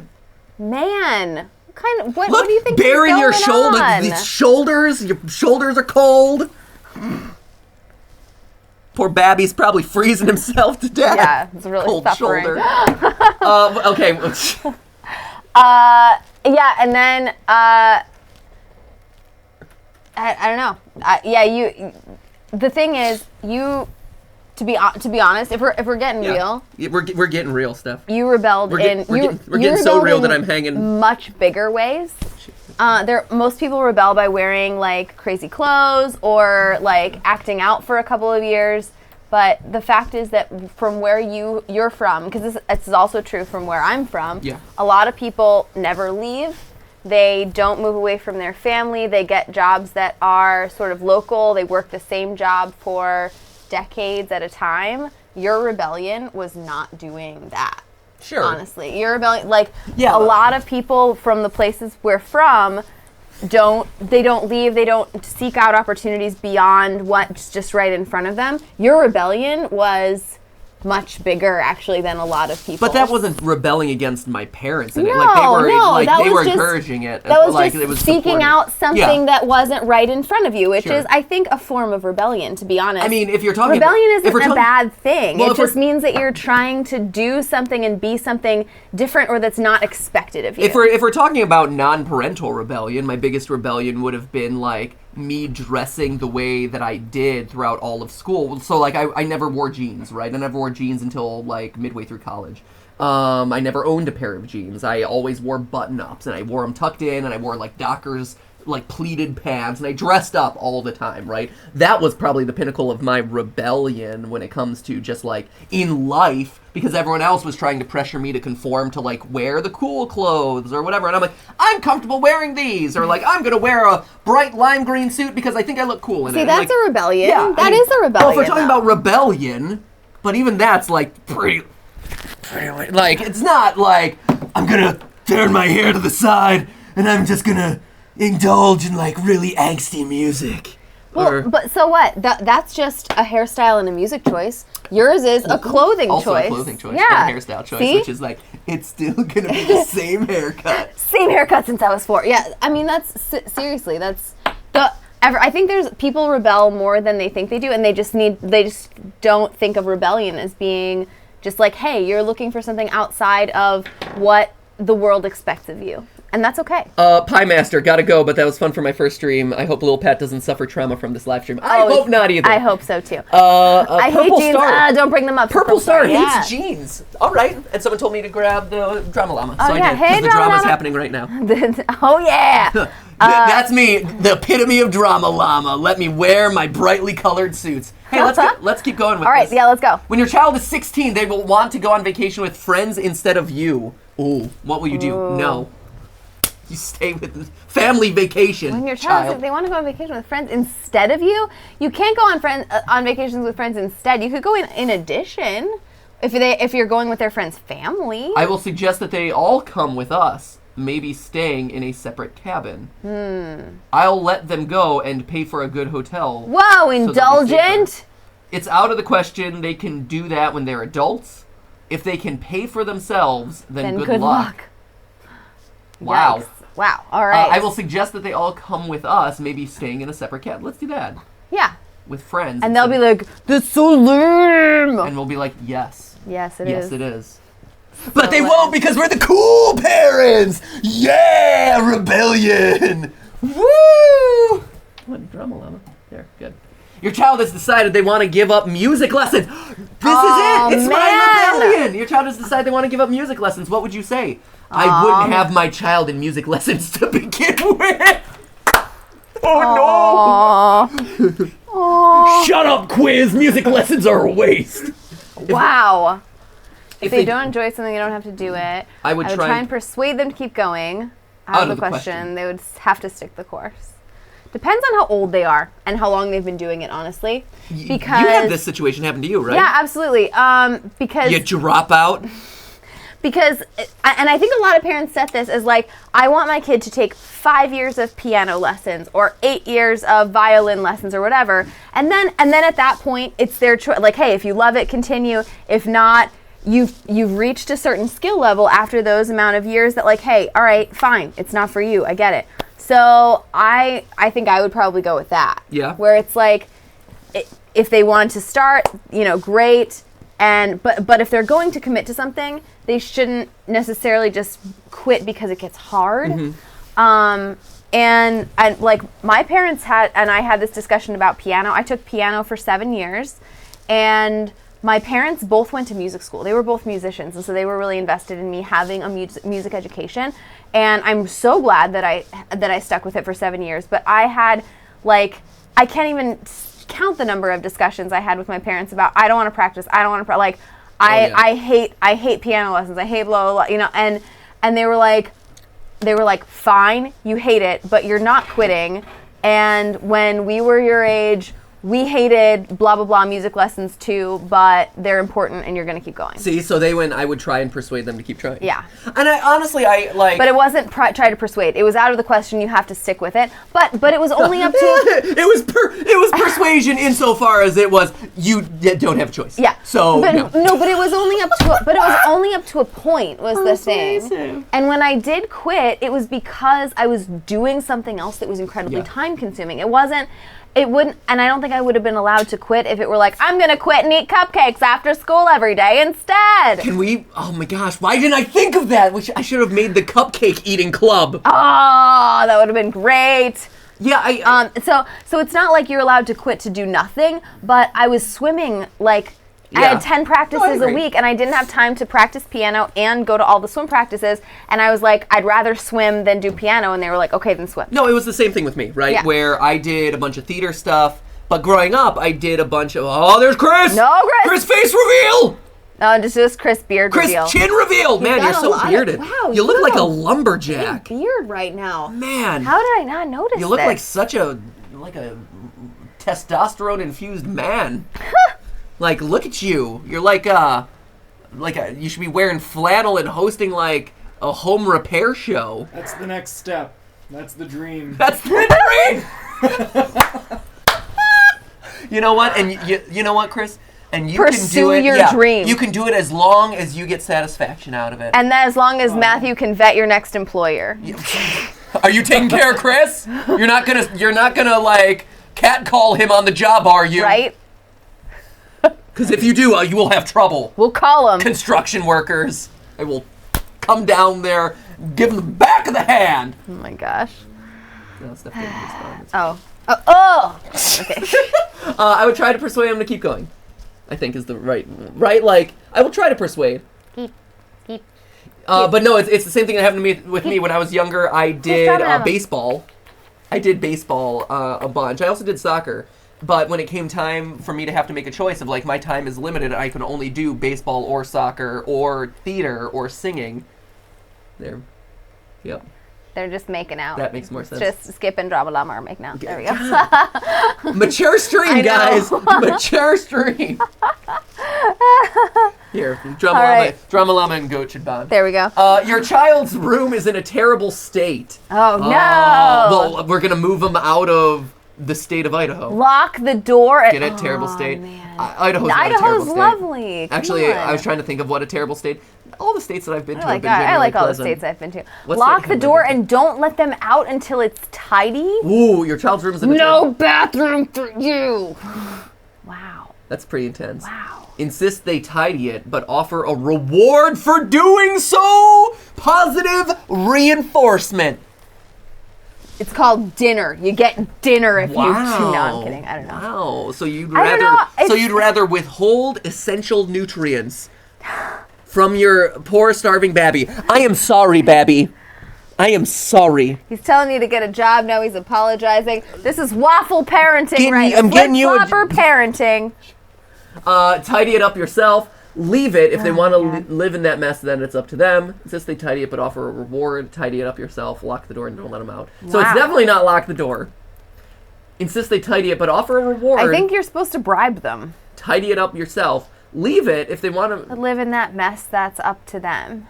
Man. What do you think
bearing your
shoulders?
Your shoulders are cold. Poor Babby's probably freezing himself to death.
Yeah, it's really
cold
suffering.
Shoulder. Okay.
Yeah, and then I don't know. The thing is, to be honest, if we're getting real,
we're getting real, Steph.
You rebelled
we're getting so real that I'm hanging
much bigger ways. Most people rebel by wearing crazy clothes or acting out for a couple of years. But the fact is that from where you're from, because this is also true from where I'm from, a lot of people never leave. They don't move away from their family. They get jobs that are sort of local. They work the same job for decades at a time. Your rebellion was not doing that.
Sure.
Honestly, your rebellion, a lot of people from the places we're from don't leave, they don't seek out opportunities beyond what's just right in front of them. Your rebellion was much bigger actually than a lot of people.
But that wasn't rebelling against my parents.
No,
they were encouraging it.
That was just seeking out something that wasn't right in front of you, which is, I think, a form of rebellion, to be honest.
I mean, if you're talking
rebellion isn't a bad thing.
Well,
it just means that you're trying to do something and be something different or that's not expected of you.
If we're talking about non-parental rebellion, my biggest rebellion would have been me dressing the way that I did throughout all of school. So I never wore jeans, right? I never wore jeans until midway through college. I never owned a pair of jeans. I always wore button-ups, and I wore them tucked in, and I wore Dockers pleated pants, and I dressed up all the time, right? That was probably the pinnacle of my rebellion when it comes to just in life, because everyone else was trying to pressure me to conform to wear the cool clothes or whatever, and I'm I'm comfortable wearing these, or I'm gonna wear a bright lime green suit because I think I look cool in it.
See, that's a rebellion.
Yeah,
that is a rebellion.
Well, if we're talking about rebellion, but even that's pretty it's not I'm gonna turn my hair to the side and I'm just gonna indulge in really angsty music.
Well, but so what? That's just a hairstyle and a music choice. Yours is a clothing choice.
Also a clothing choice, and a hairstyle choice, which is it's still gonna be the same haircut.
Same haircut since I was 4. Yeah, I mean seriously, that's I think there's people rebel more than they think they do, and they just don't think of rebellion as being just like, hey, you're looking for something outside of what the world expects of you. And that's okay.
Pie Master, gotta go, but that was fun for my first stream. I hope Lil Pat doesn't suffer trauma from this live stream. I hope not either.
I hope so too.
I
hate jeans. Don't bring them up.
Purple Star hates jeans. All right. And someone told me to grab the Drama Llama.
Oh,
so
yeah.
I did.
Hey,
the drama's happening right now.
Oh, yeah.
That's me, the epitome of Drama Llama. Let me wear my brightly colored suits. Hey, let's keep going with this.
All right, yeah, let's go.
When your child is 16, they will want to go on vacation with friends instead of you. Ooh, what will you do?
Ooh.
No. You stay with the family vacation.
When your child, they want to go on vacation with friends instead of you. You can't go on vacations with friends instead. You could go in addition if you're going with their friend's family.
I will suggest that they all come with us, maybe staying in a separate cabin. I'll let them go and pay for a good hotel.
Whoa, indulgent!
It's out of the question. They can do that when they're adults. If they can pay for themselves, then good luck. Wow.
Yikes. Wow. All right.
I will suggest that they all come with us, maybe staying in a separate cabin. Let's do that.
Yeah.
With friends.
And they'll be like, "That's so lame."
And we'll be like, yes.
Yes, it is.
Yes, it is. But they won't because we're the cool parents. Yeah, rebellion. Woo! What Drama Llama? There, good. Your child has decided they want to give up music lessons. This is it. It's my rebellion. Your child has decided they want to give up music lessons. What would you say? I wouldn't have my child in music lessons to begin with. Oh no! Shut up, quiz. Music lessons are a waste.
Wow. If they don't enjoy something, they don't have to do it.
I would try
and persuade them to keep going. Out of the question, they would have to stick the course. Depends on how old they are and how long they've been doing it, honestly. Because
you had this situation happen to you, right?
Yeah, absolutely. Because
you drop out.
Because, and I think a lot of parents set this as like, I want my kid to take 5 years of piano lessons or 8 years of violin lessons or whatever, and then at that point, it's their choice. Like, hey, if you love it, continue. If not, you've reached a certain skill level after those amount of years that like, hey, all right, fine, it's not for you. I get it. So I think I would probably go with that.
Yeah.
Where it's like, if they want to start, great. But if they're going to commit to something, they shouldn't necessarily just quit because it gets hard. Mm-hmm. And like my parents I had this discussion about piano. I took piano for 7 years, and my parents both went to music school. They were both musicians, and so they were really invested in me having a music education. And I'm so glad that I stuck with it for 7 years. But I had I can't even count the number of discussions I had with my parents about I don't want to practice. I don't want to I hate piano lessons. I hate blah blah blah. And they were like, fine, you hate it, but you're not quitting. And when we were your age, we hated blah blah blah music lessons too, but they're important and you're gonna keep going.
See, so I would try and persuade them to keep trying.
Yeah.
And I like.
But it wasn't try to persuade. It was out of the question. You have to stick with it. But it was only up to.
it was persuasion insofar as it was you don't have a choice.
Yeah.
So
but
no.
But it was only up to a point was the thing.
Amazing.
And when I did quit, it was because I was doing something else that was incredibly time consuming. It wouldn't, and I don't think I would have been allowed to quit if it were like, I'm going to quit and eat cupcakes after school every day instead.
Can we, oh my gosh, why didn't I think of that? I should have made the cupcake eating club.
Oh, that would have been great.
Yeah,
So it's not like you're allowed to quit to do nothing, but I was swimming I had 10 practices a week, and I didn't have time to practice piano and go to all the swim practices. And I was like, I'd rather swim than do piano. And they were like, okay, then swim.
No, it was the same thing with me, right?
Yeah.
Where I did a bunch of theater stuff, but growing up, I did a bunch of, oh, there's Chris!
No, Chris!
Chris face reveal!
No, just Chris beard reveal.
Chris chin reveal! Man, you're so bearded.
Wow,
you look like a lumberjack.
Beard right now.
Man.
How did I not notice
You look
this?
like such a testosterone-infused man. Like, look at you. You're you should be wearing flannel and hosting like a home repair show.
That's the next step. That's the dream.
That's the dream. You know what? And you know what, Chris? And you
Pursue
can do it.
your dream.
You can do it as long as you get satisfaction out of it.
And then as long as Matthew can vet your next employer.
Are you taking care of Chris? You're not gonna like catcall him on the job, are you?
Right?
Because if you do, you will have trouble.
We'll call him.
Construction workers. I will come down there, give them the back of the hand.
Oh my gosh.
No, Steph didn't respond.
Oh. Okay.
I would try to persuade him to keep going. I think is the right. Like, I will try to persuade.
Keep.
But no, it's the same thing that happened to me with me when I was younger. I did baseball. I did baseball a bunch. I also did soccer. But when it came time for me to have to make a choice of like my time is limited, I can only do baseball or soccer or theater or singing. There. Yep.
They're just making out.
That makes more sense.
Just Skip and Drama Llama are making out. There we go.
Mature stream, guys. Mature stream. Here, Drama Llama and Goat should bond.
There we go.
Your child's room is in a terrible state.
Oh, no.
Well, we're going to move them out of the state of Idaho.
Lock the door.
Get a terrible state.
Man.
Idaho's not a terrible state.
Lovely.
Actually, I was trying to think of what a terrible state. All the states that I've been to have been
I
generally
like all the
pleasant.
states I've been to.
What
Lock
state
the
have you
door
been to?
and don't let them out until it's tidy.
Ooh, your child's room is in a
No bathroom for you. Wow.
That's pretty intense.
Wow.
Insist they tidy it, but offer a reward for doing so. Positive reinforcement.
It's called dinner. You get dinner if you. No, I'm kidding. I don't know.
Wow. So you'd
I don't know.
you'd rather withhold essential nutrients from your poor starving babby. I am sorry, babby. I am sorry.
He's telling you to get a job. Now he's apologizing. This is waffle parenting, right?
I'm getting you
flip-flopper parenting.
Tidy it up yourself. Leave it. If they want to live in that mess, then it's up to them. Insist they tidy it, but offer a reward. Tidy it up yourself. Lock the door and don't let them out. So it's definitely not lock the door. Insist they tidy it, but offer a reward.
I think you're supposed to bribe them.
Tidy it up yourself. Leave it if they want to
live in that mess. That's up to them.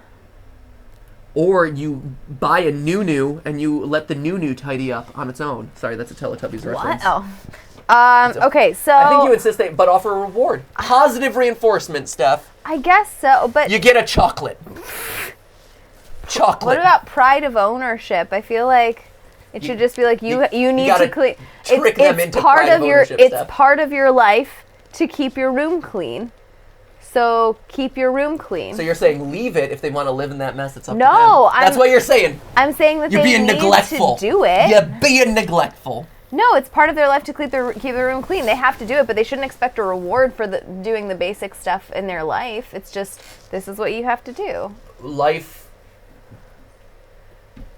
Or you buy a new and you let the new tidy up on its own. Sorry, that's a Teletubbies reference.
What? Okay, so
I think you insist they, but offer a reward. Positive reinforcement, Steph.
I guess so, but
you get a chocolate. Chocolate.
What about pride of ownership? I feel like it should just be like you need to clean. It's part of your part of your life to keep your room clean. So keep your room clean.
So you're saying leave it if they want to live in that mess. It's up to them.
No,
that's what you're saying.
I'm saying that
you're
they
being
need
neglectful.
to do it.
You're being neglectful.
No, it's part of their life to keep their room clean. They have to do it, but they shouldn't expect a reward for doing the basic stuff in their life. It's just, this is what you have to do.
Life.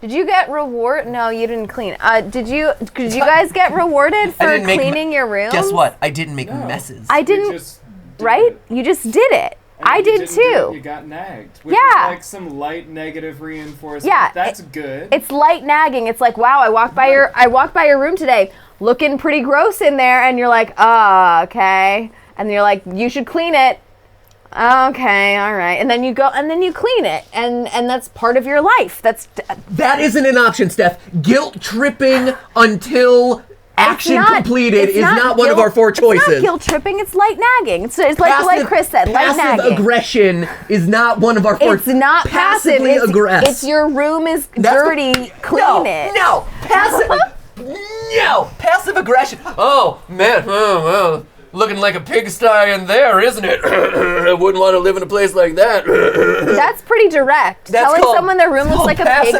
Did you get reward? No, you didn't clean. Did you guys get rewarded for cleaning your room?
Guess what? I didn't make messes.
I didn't, right? You just did it. I did too.
You got nagged. Which is like some light negative reinforcement.
Yeah,
that's good.
It's light nagging. It's like, wow, I walked by your room today, looking pretty gross in there, and you're like, okay. And you're like, you should clean it. Okay, all right. And then you go and then you clean it, and that's part of your life. That
isn't an option, Steph. Guilt tripping until action completed is not one of our four choices.
It's not guilt tripping, it's light nagging. It's like Chris said, light nagging.
Passive aggression is not one of our four.
It's not passive. It's your room is dirty, clean it.
No, passive. No, passive aggression. Oh, man, looking like a pigsty in there, isn't it? I wouldn't want to live in a place like that.
That's pretty direct. Telling someone their room looks like a pigsty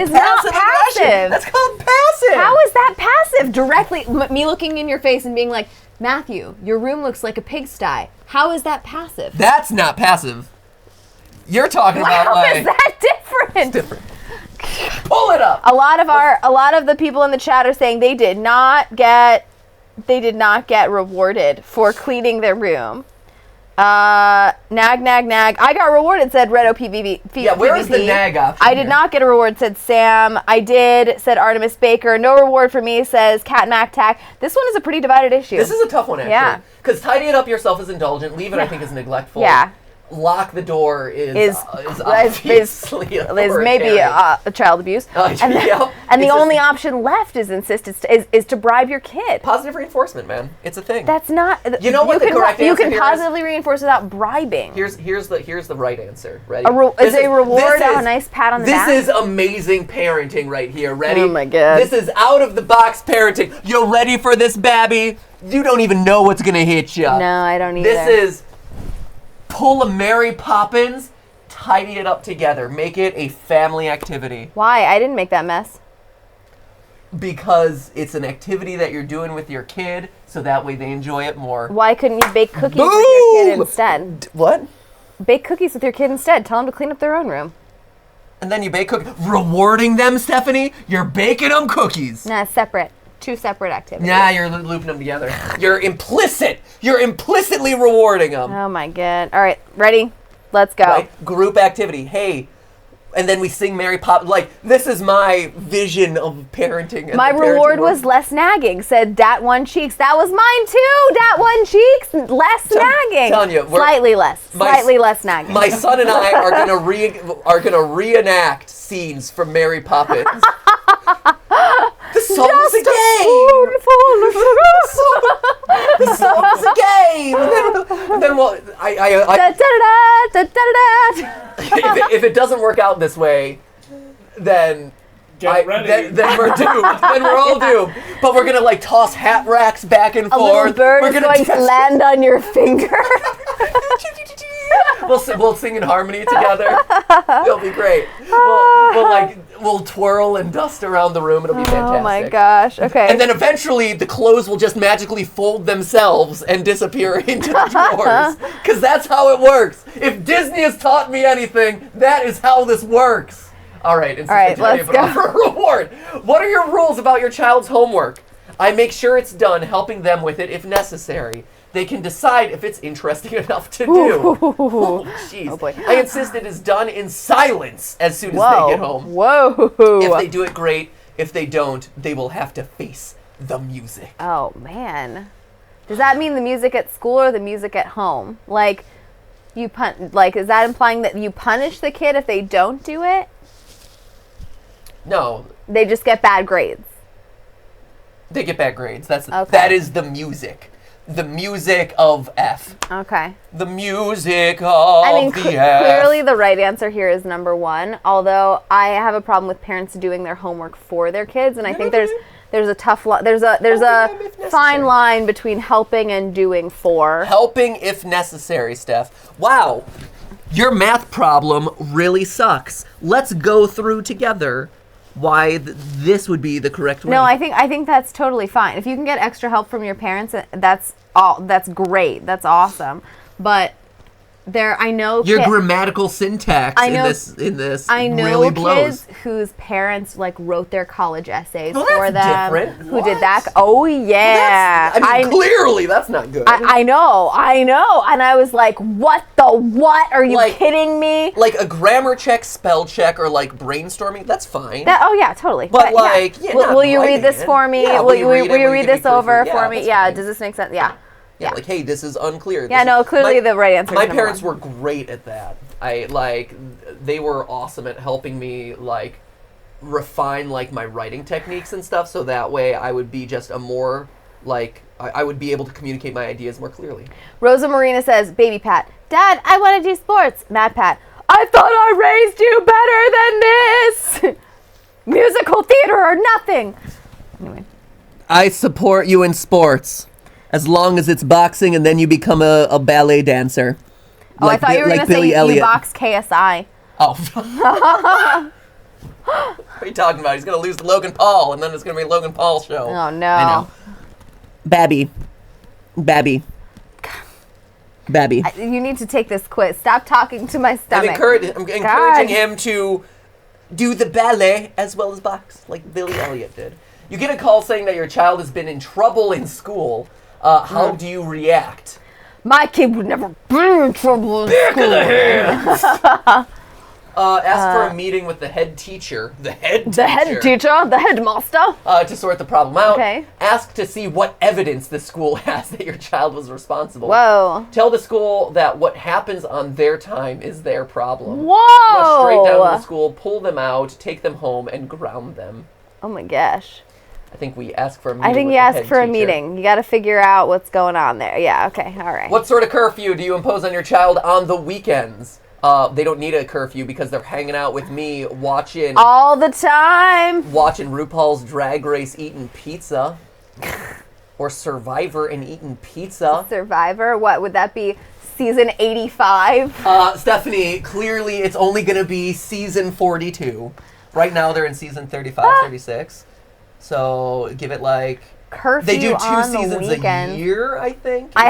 is not passive.
That's called passive.
How is that passive? Directly, me looking in your face and being like, Matthew, your room looks like a pigsty. How is that passive?
That's not passive. You're talking about like...
How is that different?
It's different. Pull it up.
A lot of the people in the chat are saying they did not get rewarded for cleaning their room. Nag. I got rewarded, said Redo PVP.
Yeah, where is the nag option?
I did not get a reward, said Sam. I did, said Artemis Baker. No reward for me, says Cat Mac Tac. This one is a pretty divided issue.
This is a tough one, actually.
Yeah.
Because tidy it up yourself is indulgent. Leave it, I think, is neglectful.
Yeah.
lock the door is obviously
maybe a child abuse. And the only option left is is to bribe your kid.
Positive reinforcement, man. It's a thing.
That's not.
You know what the correct answer
You can
here
positively reinforce without bribing.
Here's the right answer. Ready?
Is a reward a nice pat on the back?
This is amazing parenting right here. Ready?
Oh my god.
This is out of the box parenting. You ready for this, Babby? You don't even know what's gonna hit you.
No, I don't either.
This is pull a Mary Poppins, tidy it up together, make it a family activity.
Why? I didn't make that mess.
Because it's an activity that you're doing with your kid, so that way they enjoy it more.
Why couldn't you bake cookies with your kid instead?
What?
Bake cookies with your kid instead. Tell them to clean up their own room.
And then you bake cookies. Rewarding them, Stephanie? You're baking them cookies.
Nah, separate. Two separate activities.
Nah, you're looping them together. You're implicitly rewarding them.
Oh my god. All right, ready? Let's go.
Right? Group activity. Hey, and then we sing Mary Poppins. Like, this is my vision of parenting.
My reward was less nagging. Said Dat One Cheeks. That was mine too. Dat One Cheeks. Less nagging.
Telling you,
slightly less nagging.
My son and I are gonna reenact scenes from Mary Poppins. The song's a game. The song's a game. And then we'll. If it doesn't work out this way, then
Get ready.
Then we're doomed. Then we're all doomed. But we're gonna like toss hat racks back and forth.
A little bird is going to land on your finger.
We'll sing in harmony together. It'll be great. We'll twirl and dust around the room. It'll be fantastic.
Oh my gosh. Okay.
And then eventually the clothes will just magically fold themselves and disappear into the drawers. Because that's how it works. If Disney has taught me anything, that is how this works. All right,
let's go.
For a reward. What are your rules about your child's homework? I make sure it's done, helping them with it if necessary. They can decide if it's interesting enough to do. Oh, jeez.
Oh boy.
I insist it is done in silence as soon as they get home.
Whoa.
If they do it, great. If they don't, they will have to face the music.
Oh, man. Does that mean the music at school or the music at home? Like, is that implying that you punish the kid if they don't do it?
No.
They just get bad grades.
They get bad grades.
Okay.
That is the music. The music of F.
Okay.
The music of the F.
Clearly the right answer here is number one, although I have a problem with parents doing their homework for their kids, and I think there's a tough there's a fine line between helping and doing for.
Helping if necessary, Steph. Wow. Your math problem really sucks. Let's go through together why this would be the correct way.
No, I think that's totally fine. If you can get extra help from your parents, that's great. That's awesome. But I know
your grammatical syntax in this
I know
really blows.
Kids whose parents like wrote their college essays
for
them.
Different.
Who did that? Oh yeah.
Well, clearly that's not good.
I know, and I was like, what? Are you kidding me?
Like a grammar check, spell check, or like brainstorming, that's fine.
Oh yeah, totally.
But
will you read this for me?
Yeah,
will you read this over for me? Yeah.
Fine.
Does this make sense? Yeah.
Yeah, like, hey, this is unclear.
Clearly the right answer.
My parents were great at that. They were awesome at helping me, refine, my writing techniques and stuff, so that way I would be just a more, I would be able to communicate my ideas more clearly.
Rosa Marina says, Baby Pat, Dad, I want to do sports. Mad Pat, I thought I raised you better than this. Musical theater or nothing. Anyway.
I support you in sports. As long as it's boxing, and then you become a ballet dancer.
I thought you were going to say you box KSI.
Oh. What are you talking about? He's going to lose to Logan Paul, and then it's going to be a Logan Paul show.
Oh, no.
I know. Babby.
You need to take this quiz. Stop talking to my stomach.
I'm encouraging him to do the ballet as well as box, like Billy Elliot did. You get a call saying that your child has been in trouble in school. How do you react?
My kid would never be in trouble in
Back
school.
of the hands! Ask for a meeting with the head teacher. The head
headmaster.
To sort the problem out.
Okay.
Ask to see what evidence the school has that your child was responsible.
Whoa.
Tell the school that what happens on their time is their problem.
Whoa.
Rush straight down to the school, pull them out, take them home, and ground them.
Oh my gosh.
I think we ask for a meeting.
I think
with
you
the
ask
head
for a
teacher.
meeting. You got to figure out what's going on there. Yeah, okay, all right.
What sort of curfew do you impose on your child on the weekends? They don't need a curfew because they're hanging out with me watching
all the time.
Watching RuPaul's Drag Race eating pizza. Or Survivor and eating pizza.
Survivor? What would that be? Season 85?
Stephanie, clearly it's only going to be season 42. Right now they're in season 35, 36. So give it like
curfew.
They do 2
on
seasons
the weekend.
a year, I think.
I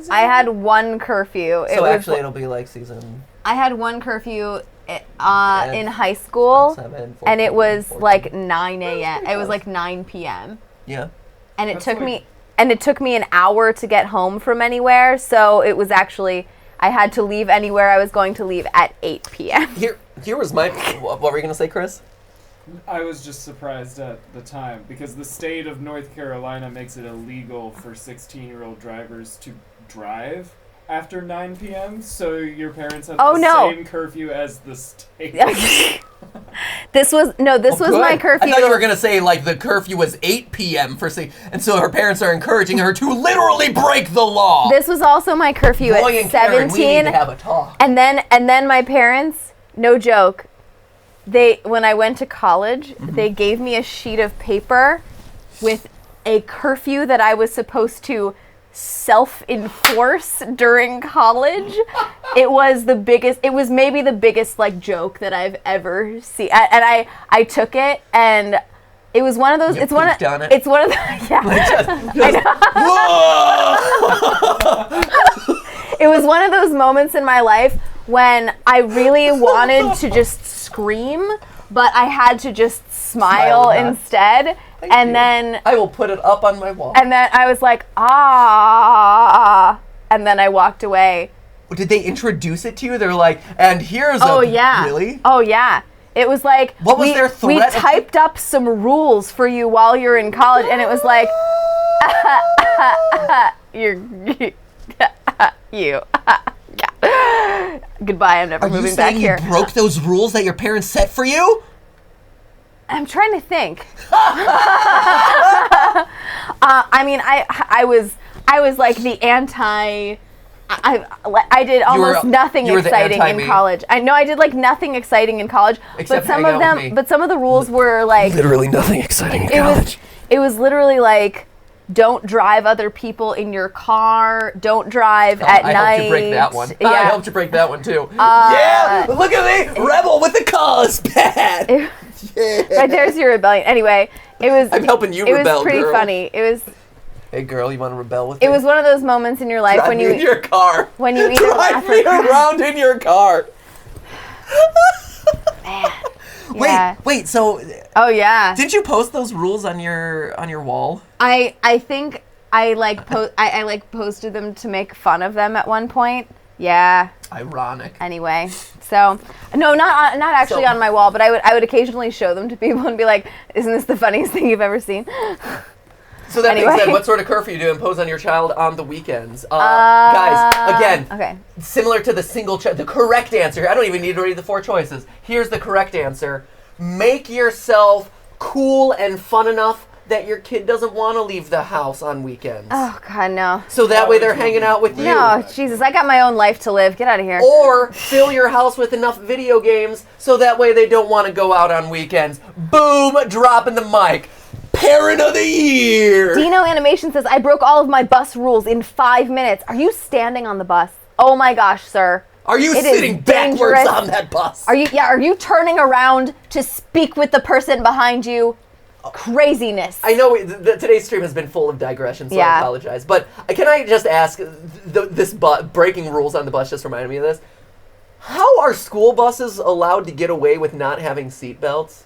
had one curfew.
So actually it'll be like season.
I had one curfew in high school,
7, 14,
and it was
14.
like 9 a.m. It was like 9 p.m.
Yeah.
And it took me an hour to get home from anywhere. So it was actually I had to leave anywhere I was going to leave at 8 p.m.
Here was my. What were you gonna say, Chris?
I was just surprised at the time because the state of North Carolina makes it illegal for 16-year-old drivers to drive after 9 p.m. So your parents have same curfew as the state.
This was my curfew.
I thought you were gonna say like the curfew was 8 p.m. and so her parents are encouraging her to literally break the law.
This was also my curfew
Boy
at
and Karen,
17.
we need to have a talk.
And then my parents, no joke, when I went to college, they gave me a sheet of paper with a curfew that I was supposed to self-enforce during college. It was maybe the biggest like joke that I've ever seen. And I took it, and it was one of those. It's one of the. Yeah. It was one of those moments in my life when I really wanted to just scream, but I had to just smile instead. Then
I will put it up on my wall.
And then I was like, ah, and then I walked away.
Did they introduce it to you? They're like, and here's really?
Oh yeah. It was like,
what was their threat?
We typed up some rules for you while you're in college, and it was like, you. Goodbye, I'm never moving back here.
Are you saying you broke those rules that your parents set for you?
I'm trying to think. I mean, I was like the anti. I did almost nothing exciting in college. I know I did like nothing exciting in college,
except
but some of the rules were like
literally nothing exciting in college.
It was literally like, don't drive other people in your car. Don't drive at night.
I helped you break that one.
Yeah.
I helped you break that one too. Yeah, look at me, rebel with the cause pad.
Right there's your rebellion. Anyway, it was.
I'm helping you rebel,
It was pretty
girl.
Funny. It was.
Hey girl, you want to rebel with me?
It was one of those moments in your life when you
in your car.
When you either
drive me around in your car.
Man. Yeah.
Wait. So.
Oh yeah.
Did you post those rules on your wall?
I think I posted them to make fun of them at one point. Yeah.
Ironic.
Anyway, so no, not actually on my wall, but I would occasionally show them to people and be like, "Isn't this the funniest thing you've ever seen?"
So that being said, what sort of curfew do you impose on your child on the weekends? Guys, again, similar to the correct answer. I don't even need to read the 4 choices. Here's the correct answer. Make yourself cool and fun enough that your kid doesn't want to leave the house on weekends.
Oh, God, no.
So that way they're hanging out with you.
No, Jesus, I got my own life to live. Get out of here.
Or fill your house with enough video games so that way they don't want to go out on weekends. Boom, dropping the mic. Parent of the Year!
Dino Animation says, I broke all of my bus rules in 5 minutes. Are you standing on the bus? Oh my gosh, sir.
Are you sitting backwards on that bus?
Are you turning around to speak with the person behind you? Craziness.
I know today's stream has been full of digressions, so I apologize. But can I just ask, this breaking rules on the bus just reminded me of this. How are school buses allowed to get away with not having seatbelts?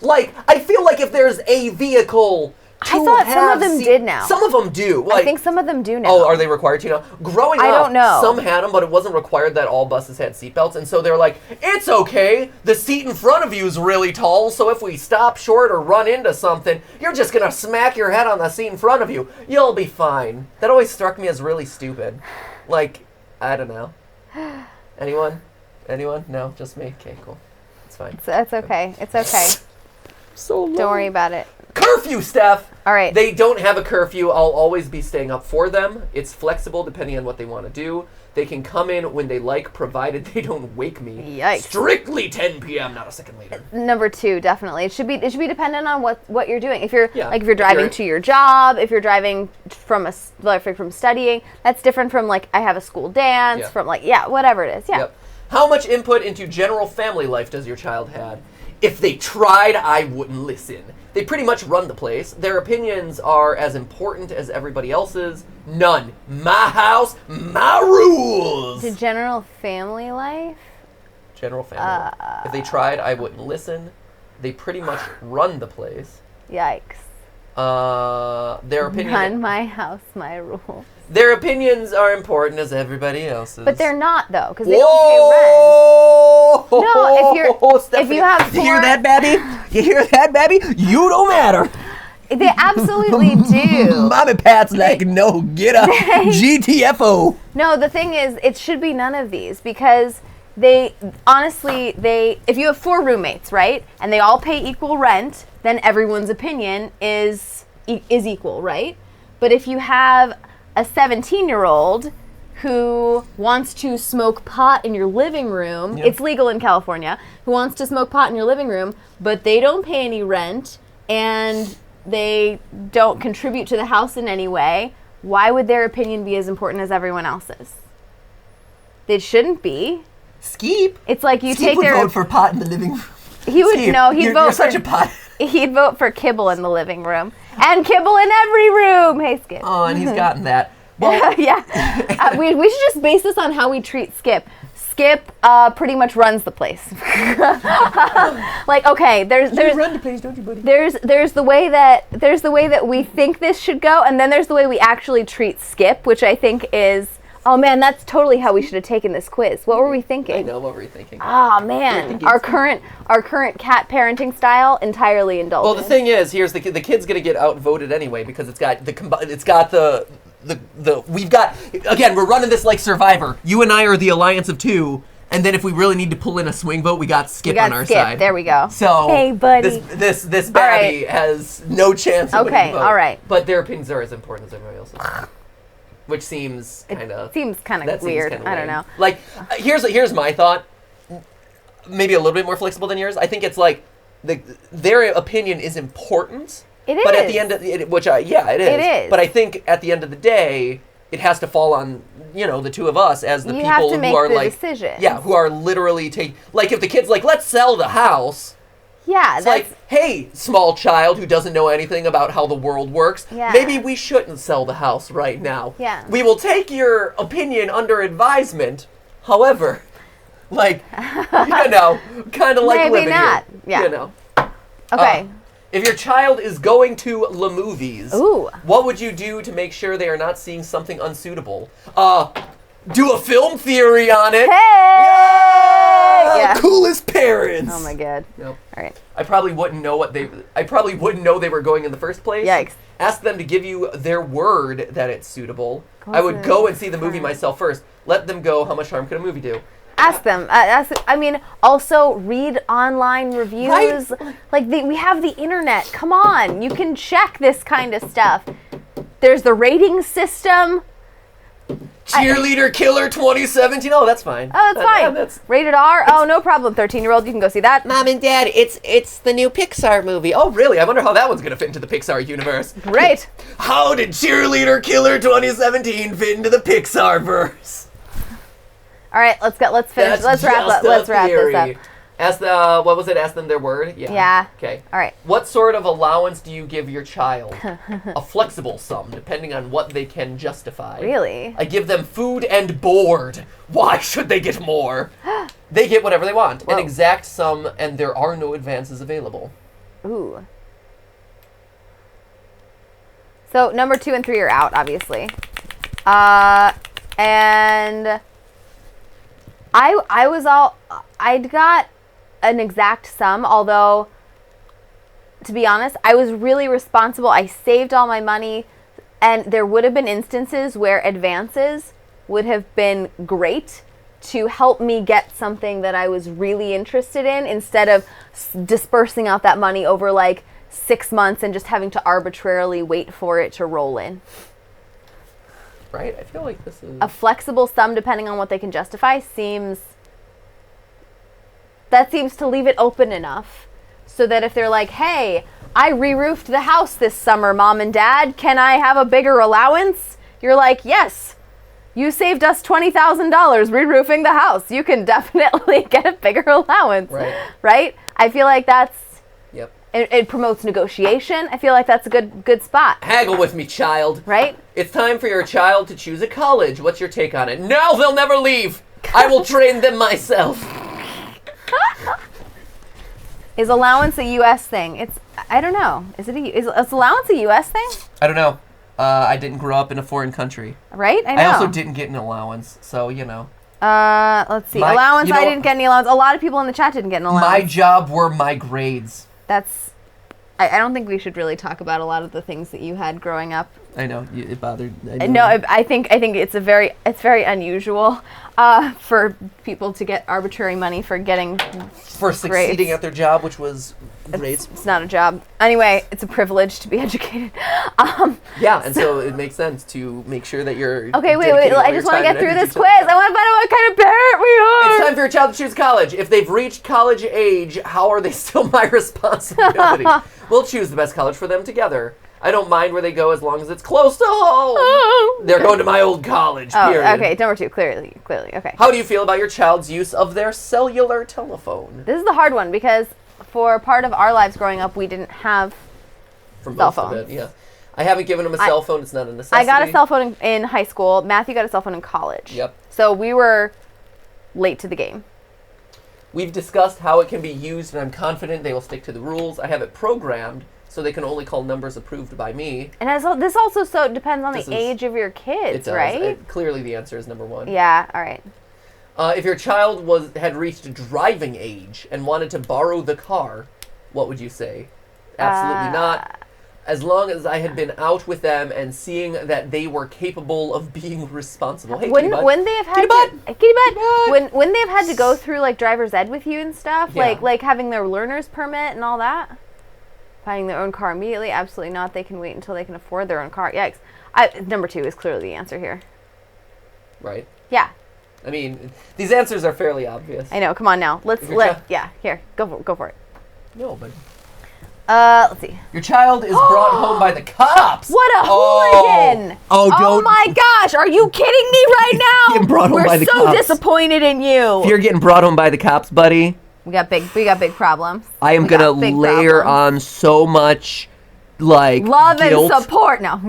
Like, I feel like if there's a vehicle
I thought some of them did now.
Some of them do.
I think some of them do now.
Oh, are they required to now? Growing up,
I don't know.
Some had them, but it wasn't required that all buses had seatbelts, and so they're like, it's okay, the seat in front of you is really tall, so if we stop short or run into something, you're just gonna smack your head on the seat in front of you. You'll be fine. That always struck me as really stupid. Like, I don't know. Anyone? Anyone? No, just me? Okay, cool. It's fine.
That's okay. It's okay.
So long.
Don't worry about it.
Curfew, Steph!
All right.
They don't have a curfew. I'll always be staying up for them. It's flexible depending on what they want to do. They can come in when they like, provided they don't wake me.
Yikes.
Strictly 10 p.m., not a second later.
Number 2, definitely. It should be dependent on what you're doing. If you're if you're
driving
to your job, if you're driving from from studying, that's different from like I have a school dance, from like whatever it is. Yeah.
Yep. How much input into general family life does your child have? If they tried, I wouldn't listen. They pretty much run the place. Their opinions are as important as everybody else's. None. My house, my rules.
To general family life?
General family life. If they tried, I wouldn't listen. They pretty much run the place.
Yikes.
Their opinion.
Run my house, my rules.
Their opinions are important as everybody else's.
But they're not though, because they don't pay rent. No, if you have 4,
you hear that, Babby? You hear that, Babby? You don't matter.
They absolutely do.
Mommy Pat's like, no, get up. GTFO.
No, the thing is, it should be none of these because they honestly if you have 4 roommates, right, and they all pay equal rent, then everyone's opinion is equal, right? But if you have a 17-year-old who wants to smoke pot in your living room, it's legal in California, who wants to smoke pot in your living room, but they don't pay any rent and they don't contribute to the house in any way, why would their opinion be as important as everyone else's? It shouldn't be.
Skeep.
It's like you
Skeep
take
would
their
vote for pot in the living room.
He would
Skeep,
no. He'd
you're
vote for
such a pot.
He'd vote for kibble in the living room and kibble in every room. Hey, Skip.
Oh, and he's gotten that. Well,
yeah. We should just base this on how we treat Skip. Skip pretty much runs the place. Like, okay, there's
run the place, don't you, buddy?
there's the way that we think this should go, and then there's the way we actually treat Skip, which I think is. Oh man, that's totally how we should have taken this quiz. What were we thinking?
I know, what were you thinking?
Oh man, our current cat parenting style entirely indulgent.
Well, the thing is, here's the kid's gonna get outvoted anyway because we've got again, we're running this like Survivor. You and I are the alliance of 2, and then if we really need to pull in a swing vote, we got Skip on our side.
There we go.
So
hey, buddy,
this Babby has no chance of winning the vote.
All right.
But their opinions are as important as everybody else's. Which seems kind of
weird. I don't know.
Like, here's my thought. Maybe a little bit more flexible than yours. I think it's like their opinion is important.
It is.
But at the end of it is. It is. But I think at the end of the day, it has to fall on the 2 of us as the people who are like
decisions.
Yeah, who are literally like if the kid's like, let's sell the house.
Yeah,
it's like, hey, small child who doesn't know anything about how the world works, maybe we shouldn't sell the house right now.
Yeah.
We will take your opinion under advisement. However, like, kind of like
maybe
living
not.
here.
Yeah. Okay.
If your child is going to the movies,
Ooh.
What would you do to make sure they are not seeing something unsuitable? Do a film theory on it.
Hey! Yeah.
Coolest parents.
Oh my god.
Nope.
All right.
I probably wouldn't know they were going in the first place.
Yikes.
Ask them to give you their word that it's suitable. I would go and see the movie myself first. Let them go. How much harm could a movie do?
Ask them. Also read online reviews.
Right?
Like we have the internet. Come on, you can check this kind of stuff. There's the rating system.
Cheerleader Killer 2017. Oh, that's fine.
Oh, that's fine.
That's
rated R. Oh, no problem. 13-year-old, you can go see that.
Mom and Dad, it's the new Pixar movie. Oh, really? I wonder how that one's gonna fit into the Pixar universe.
Great.
How did Cheerleader Killer 2017 fit into the Pixar verse?
All right, let's finish. Let's wrap this up.
Ask Ask them their word?
Yeah.
Okay.
All right.
What sort of allowance do you give your child? A flexible sum, depending on what they can justify.
Really?
I give them food and board. Why should they get more? They get whatever they want.
Whoa.
An exact sum, and there are no advances available.
Ooh. So number 2 and 3 are out, obviously. And I'd got an exact sum, although, to be honest, I was really responsible. I saved all my money, and there would have been instances where advances would have been great to help me get something that I was really interested in, instead of dispersing out that money over like 6 months and just having to arbitrarily wait for it to roll in.
Right? I feel like this is...
A flexible sum, depending on what they can justify, seems to leave it open enough so that if they're like, hey, I re-roofed the house this summer, Mom and Dad, can I have a bigger allowance? You're like, yes, you saved us $20,000 re-roofing the house. You can definitely get a bigger allowance. Right? I feel like that's...
Yep.
It promotes negotiation. I feel like that's a good spot.
Haggle with me, child.
Right?
It's time for your child to choose a college. What's your take on it? No, they'll never leave. I will train them myself.
Is allowance a U.S. thing? I don't know. Is allowance a U.S. thing?
I don't know. I didn't grow up in a foreign country.
Right? I know.
I also didn't get an allowance, so, you know.
Let's see. Allowance, I didn't get any allowance. A lot of people in the chat didn't get an allowance.
My job were my grades.
I don't think we should really talk about a lot of the things that you had growing up.
I know. It bothered...
I think it's very unusual for people to get arbitrary money for getting...
For succeeding
grades.
At their job, which was grades.
It's not a job. Anyway, it's a privilege to be educated.
Yeah, and so it makes sense to make sure that you're...
Okay, wait. I just want to get through this quiz. I want to find out what kind of parent we are.
It's time for your child to choose college. If they've reached college age, how are they still my responsibility? We'll choose the best college for them together. I don't mind where they go as long as it's close to home. They're going to my old college, period.
Okay, number 2, clearly, okay.
How do you feel about your child's use of their cellular telephone?
This is the hard one, because for part of our lives growing up, we didn't have cell phones.
Of it, yeah. I haven't given them a cell phone. It's not a necessity.
I got a cell phone in high school. Matthew got a cell phone in college.
Yep.
So we were late to the game.
We've discussed how it can be used, and I'm confident they will stick to the rules. I have it programmed so they can only call numbers approved by me.
And this also depends on the age of your kids, right?
Clearly the answer is number 1.
Yeah, all right.
If your child had reached driving age and wanted to borrow the car, what would you say? Absolutely not. As long as I had been out with them and seeing that they were capable of being responsible. Hey,
when they have had when they've had to go through like driver's ed with you and stuff, like having their learner's permit and all that, finding their own car immediately, absolutely not. They can wait until they can afford their own car. Yikes. Number 2 is clearly the answer here.
Right.
Yeah.
I mean, these answers are fairly obvious.
I know. Come on now. Here, go for it.
No, but.
Let's see.
Your child is brought home by the cops.
What a hooligan!
Oh,
my gosh! Are you kidding me right now?
Getting brought home by the cops.
We're so disappointed in you.
If you're getting brought home by the cops, buddy,
we got big problems.
I am gonna layer on so much, like
love
guilt.
and support. No.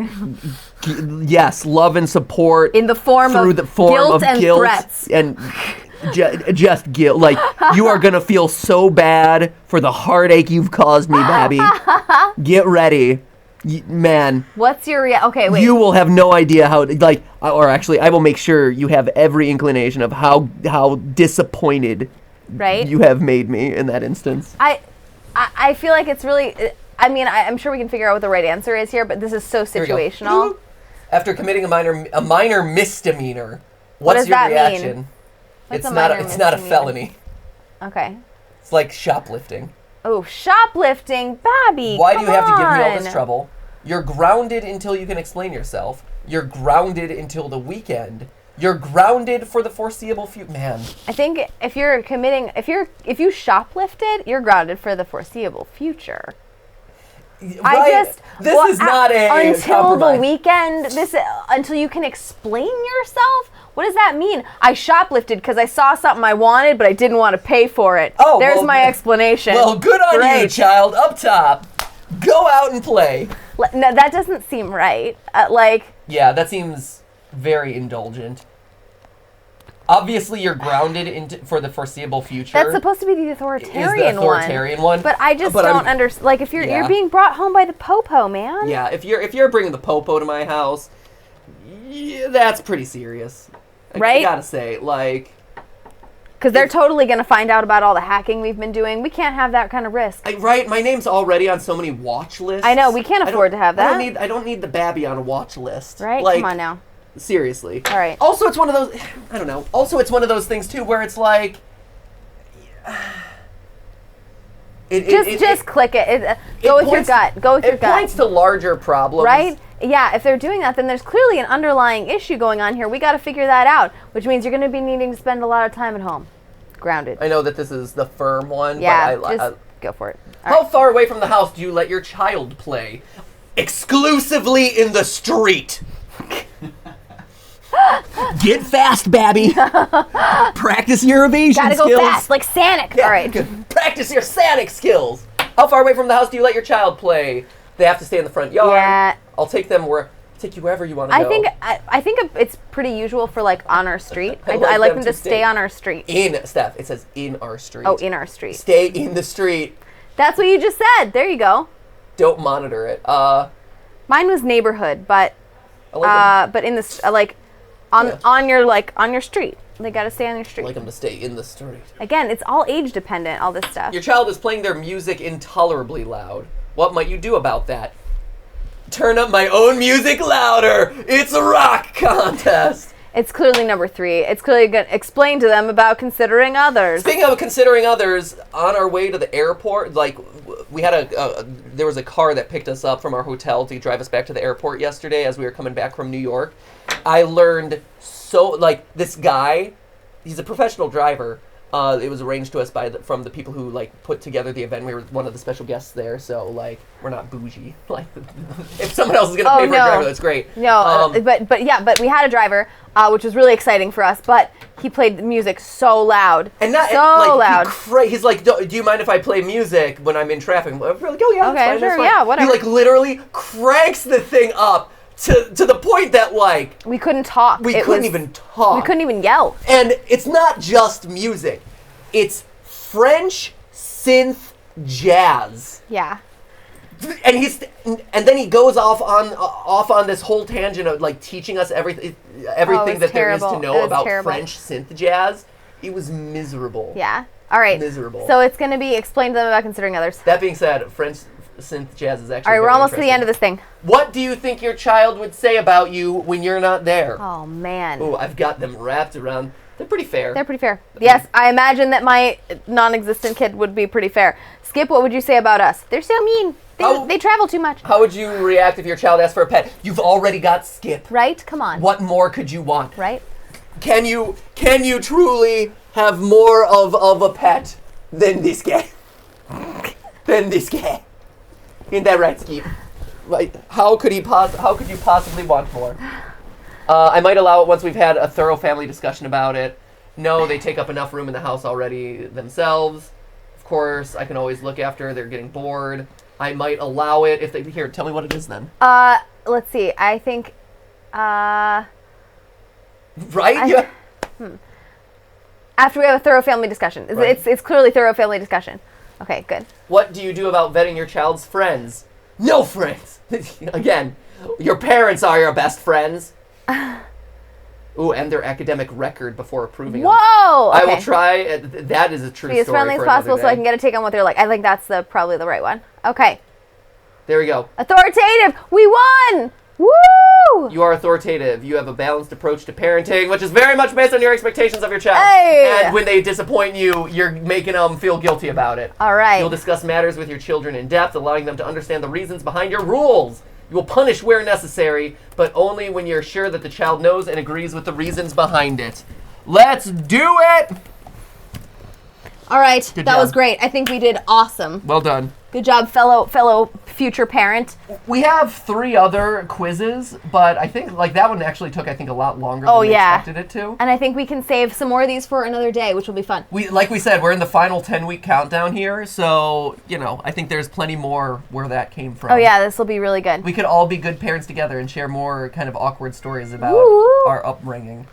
Yes, love and support
in the form of guilt and threats
and. Just guilt. Like, you are going to feel so bad for the heartache you've caused me, Babby. Get ready. Man.
What's your okay, wait.
You will have no idea how, like, or actually, I will make sure you have every inclination of how disappointed you have made me in that instance.
I feel like it's really, I mean, I'm sure we can figure out what the right answer is here, but this is so situational.
After committing a minor misdemeanor,
what
what's
does
your
that
reaction?
mean?
It's not a felony.
Okay.
It's like shoplifting.
Oh, shoplifting, Babby.
Why do you have to give me all this trouble? You're grounded until you can explain yourself. You're grounded until the weekend. You're grounded for the foreseeable future. Man.
I think if you shoplifted, you're grounded for the foreseeable future.
Right. This is not a
until
compromise.
the weekend. Until you can explain yourself. What does that mean? I shoplifted because I saw something I wanted, but I didn't want to pay for it.
Oh,
there's my explanation.
Well, good on you, child. Up top, go out and play.
No, that doesn't seem right.
Yeah, that seems very indulgent. Obviously, you're grounded for the foreseeable future.
That's supposed to be the authoritarian
one.
But I just don't understand. Like, if you're being brought home by the popo, man.
Yeah, if you're bringing the popo to my house, that's pretty serious.
Right?
I gotta say, like...
Because they're totally going to find out about all the hacking we've been doing. We can't have that kind of risk.
Right? My name's already on so many watch lists.
I know, we can't afford to have that.
I don't need the babby on a watch list.
Right?
Like,
come on now.
Seriously.
All right.
Also, it's one of those... I don't know. Also, it's one of those things, too, where it's like...
Just click it. Go with your gut. Go with your gut.
It points to larger problems.
Right? Yeah, if they're doing that, then there's clearly an underlying issue going on here. We got to figure that out, which means you're going to be needing to spend a lot of time at home. Grounded.
I know that this is the firm one,
yeah,
but
just go for it.
How far away from the house do you let your child play? Exclusively in the street. Get fast, Babby. Practice your evasion skills.
Gotta go fast, like Sonic.
Yeah,
all right.
Practice your Sonic skills. How far away from the house do you let your child play? They have to stay in the front yard.
Yeah.
I'll take you wherever you want to go.
I think it's pretty usual for like on our street.
I
like them to stay on our street.
Steph, it says in our street.
Oh, in our street.
Stay in the street.
That's what you just said. There you go.
Don't monitor it.
Mine was neighborhood, but but in the on your street. They got to stay on your street.
I like them to stay in the street.
Again, it's all age dependent. All this stuff.
Your child is playing their music intolerably loud. What might you do about that? Turn up my own music louder. It's a rock contest.
It's clearly number 3. It's clearly going to explain to them about considering others.
Speaking of considering others, on our way to the airport, like we had there was a car that picked us up from our hotel to drive us back to the airport yesterday as we were coming back from New York. I learned this guy, he's a professional driver. It was arranged to us from the people who put together the event. We were one of the special guests there, so we're not bougie. Like if someone else is gonna pay for a driver, that's great.
No, but we had a driver, which was really exciting for us. But he played the music so loud,
and not
so loud.
He's like, do you mind if I play music when I'm in traffic? We're like, oh yeah,
okay,
fine,
sure,
fine.
yeah, whatever.
He literally cranks the thing up to the point that
we couldn't talk.
We couldn't even talk.
We couldn't even yell.
And it's not just music; it's French synth jazz.
Yeah.
And then he goes off on this whole tangent of teaching us everything that there is to know about French synth jazz. It was miserable.
Yeah. All right.
Miserable.
So it's going to be explained to them about considering others.
That being said, French synth jazz is actually
all right. We're almost to the end of this thing.
What do you think your child would say about you when you're not there?
Oh man.
Oh, I've got them wrapped around. They're pretty fair.
Yes, I imagine that my non-existent kid would be pretty fair. Skip, what would you say about us? They're so mean. They travel too much.
How would you react if your child asked for a pet? You've already got Skip.
Right? Come on.
What more could you want?
Right?
Can you truly have more of a pet than this guy? Isn't that right, Skip? How could you possibly want more? I might allow it once we've had a thorough family discussion about it. No, they take up enough room in the house already themselves. Of course, I can always look after. They're getting bored. I might allow it if they... Here, tell me what it is then.
Let's see. I think...
Right?
After we have a thorough family discussion.
Right.
It's clearly thorough family discussion. Okay, good.
What do you do about vetting your child's friends? No friends! Again, your parents are your best friends. Ooh, and their academic record before approving them.
Whoa! Okay.
I will try. That is a true story.
Be as friendly as possible so I can get a take on what they're like. I think that's probably the right one. Okay.
There we go.
Authoritative! We won! Woo!
You are authoritative. You have a balanced approach to parenting, which is very much based on your expectations of your child.
Hey!
And when they disappoint you, you're making them feel guilty about it.
All right.
You'll discuss matters with your children in depth, allowing them to understand the reasons behind your rules. You will punish where necessary, but only when you're sure that the child knows and agrees with the reasons behind it. Let's do it!
All right,
Good
that
job.
was great. I think we did awesome.
Well done.
Good job, fellow future parent.
We have 3 other quizzes, but I think that one actually took a lot longer than we expected it to.
And I think we can save some more of these for another day, which will be fun.
Like we said, we're in the final 10-week countdown here, so I think there's plenty more where that came from.
Oh yeah, this will be really good.
We could all be good parents together and share more kind of awkward stories about our upbringing.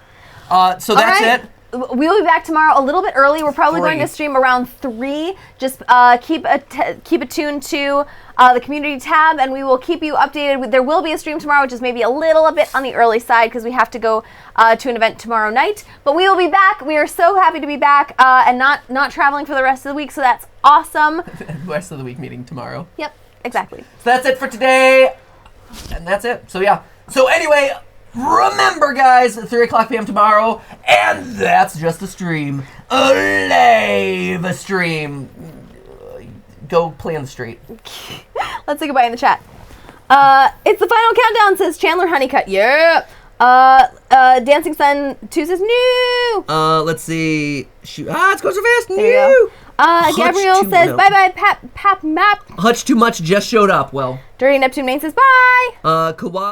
So that's it.
We will be back tomorrow a little bit early. We're probably going to stream around 3. Just keep attuned to the community tab, and we will keep you updated. There will be a stream tomorrow, which is maybe a little bit on the early side because we have to go to an event tomorrow night. But we will be back. We are so happy to be back and not traveling for the rest of the week, so that's awesome.
The rest of the week meeting tomorrow.
Yep, exactly.
So that's it for today. And that's it. So yeah. So anyway, remember guys, 3 o'clock p.m. tomorrow, and that's just a stream. A live stream. Go play on the street.
Let's say goodbye in the chat. It's the final countdown, says Chandler Honeycutt. Yeah. Dancing Sun 2 says no.
Let's see. Shoot. It's going so fast.
There you go. Gabrielle says bye bye pap map.
Hutch Too Much just showed up. Well.
Dirty Neptune Main says bye.
Kawhi.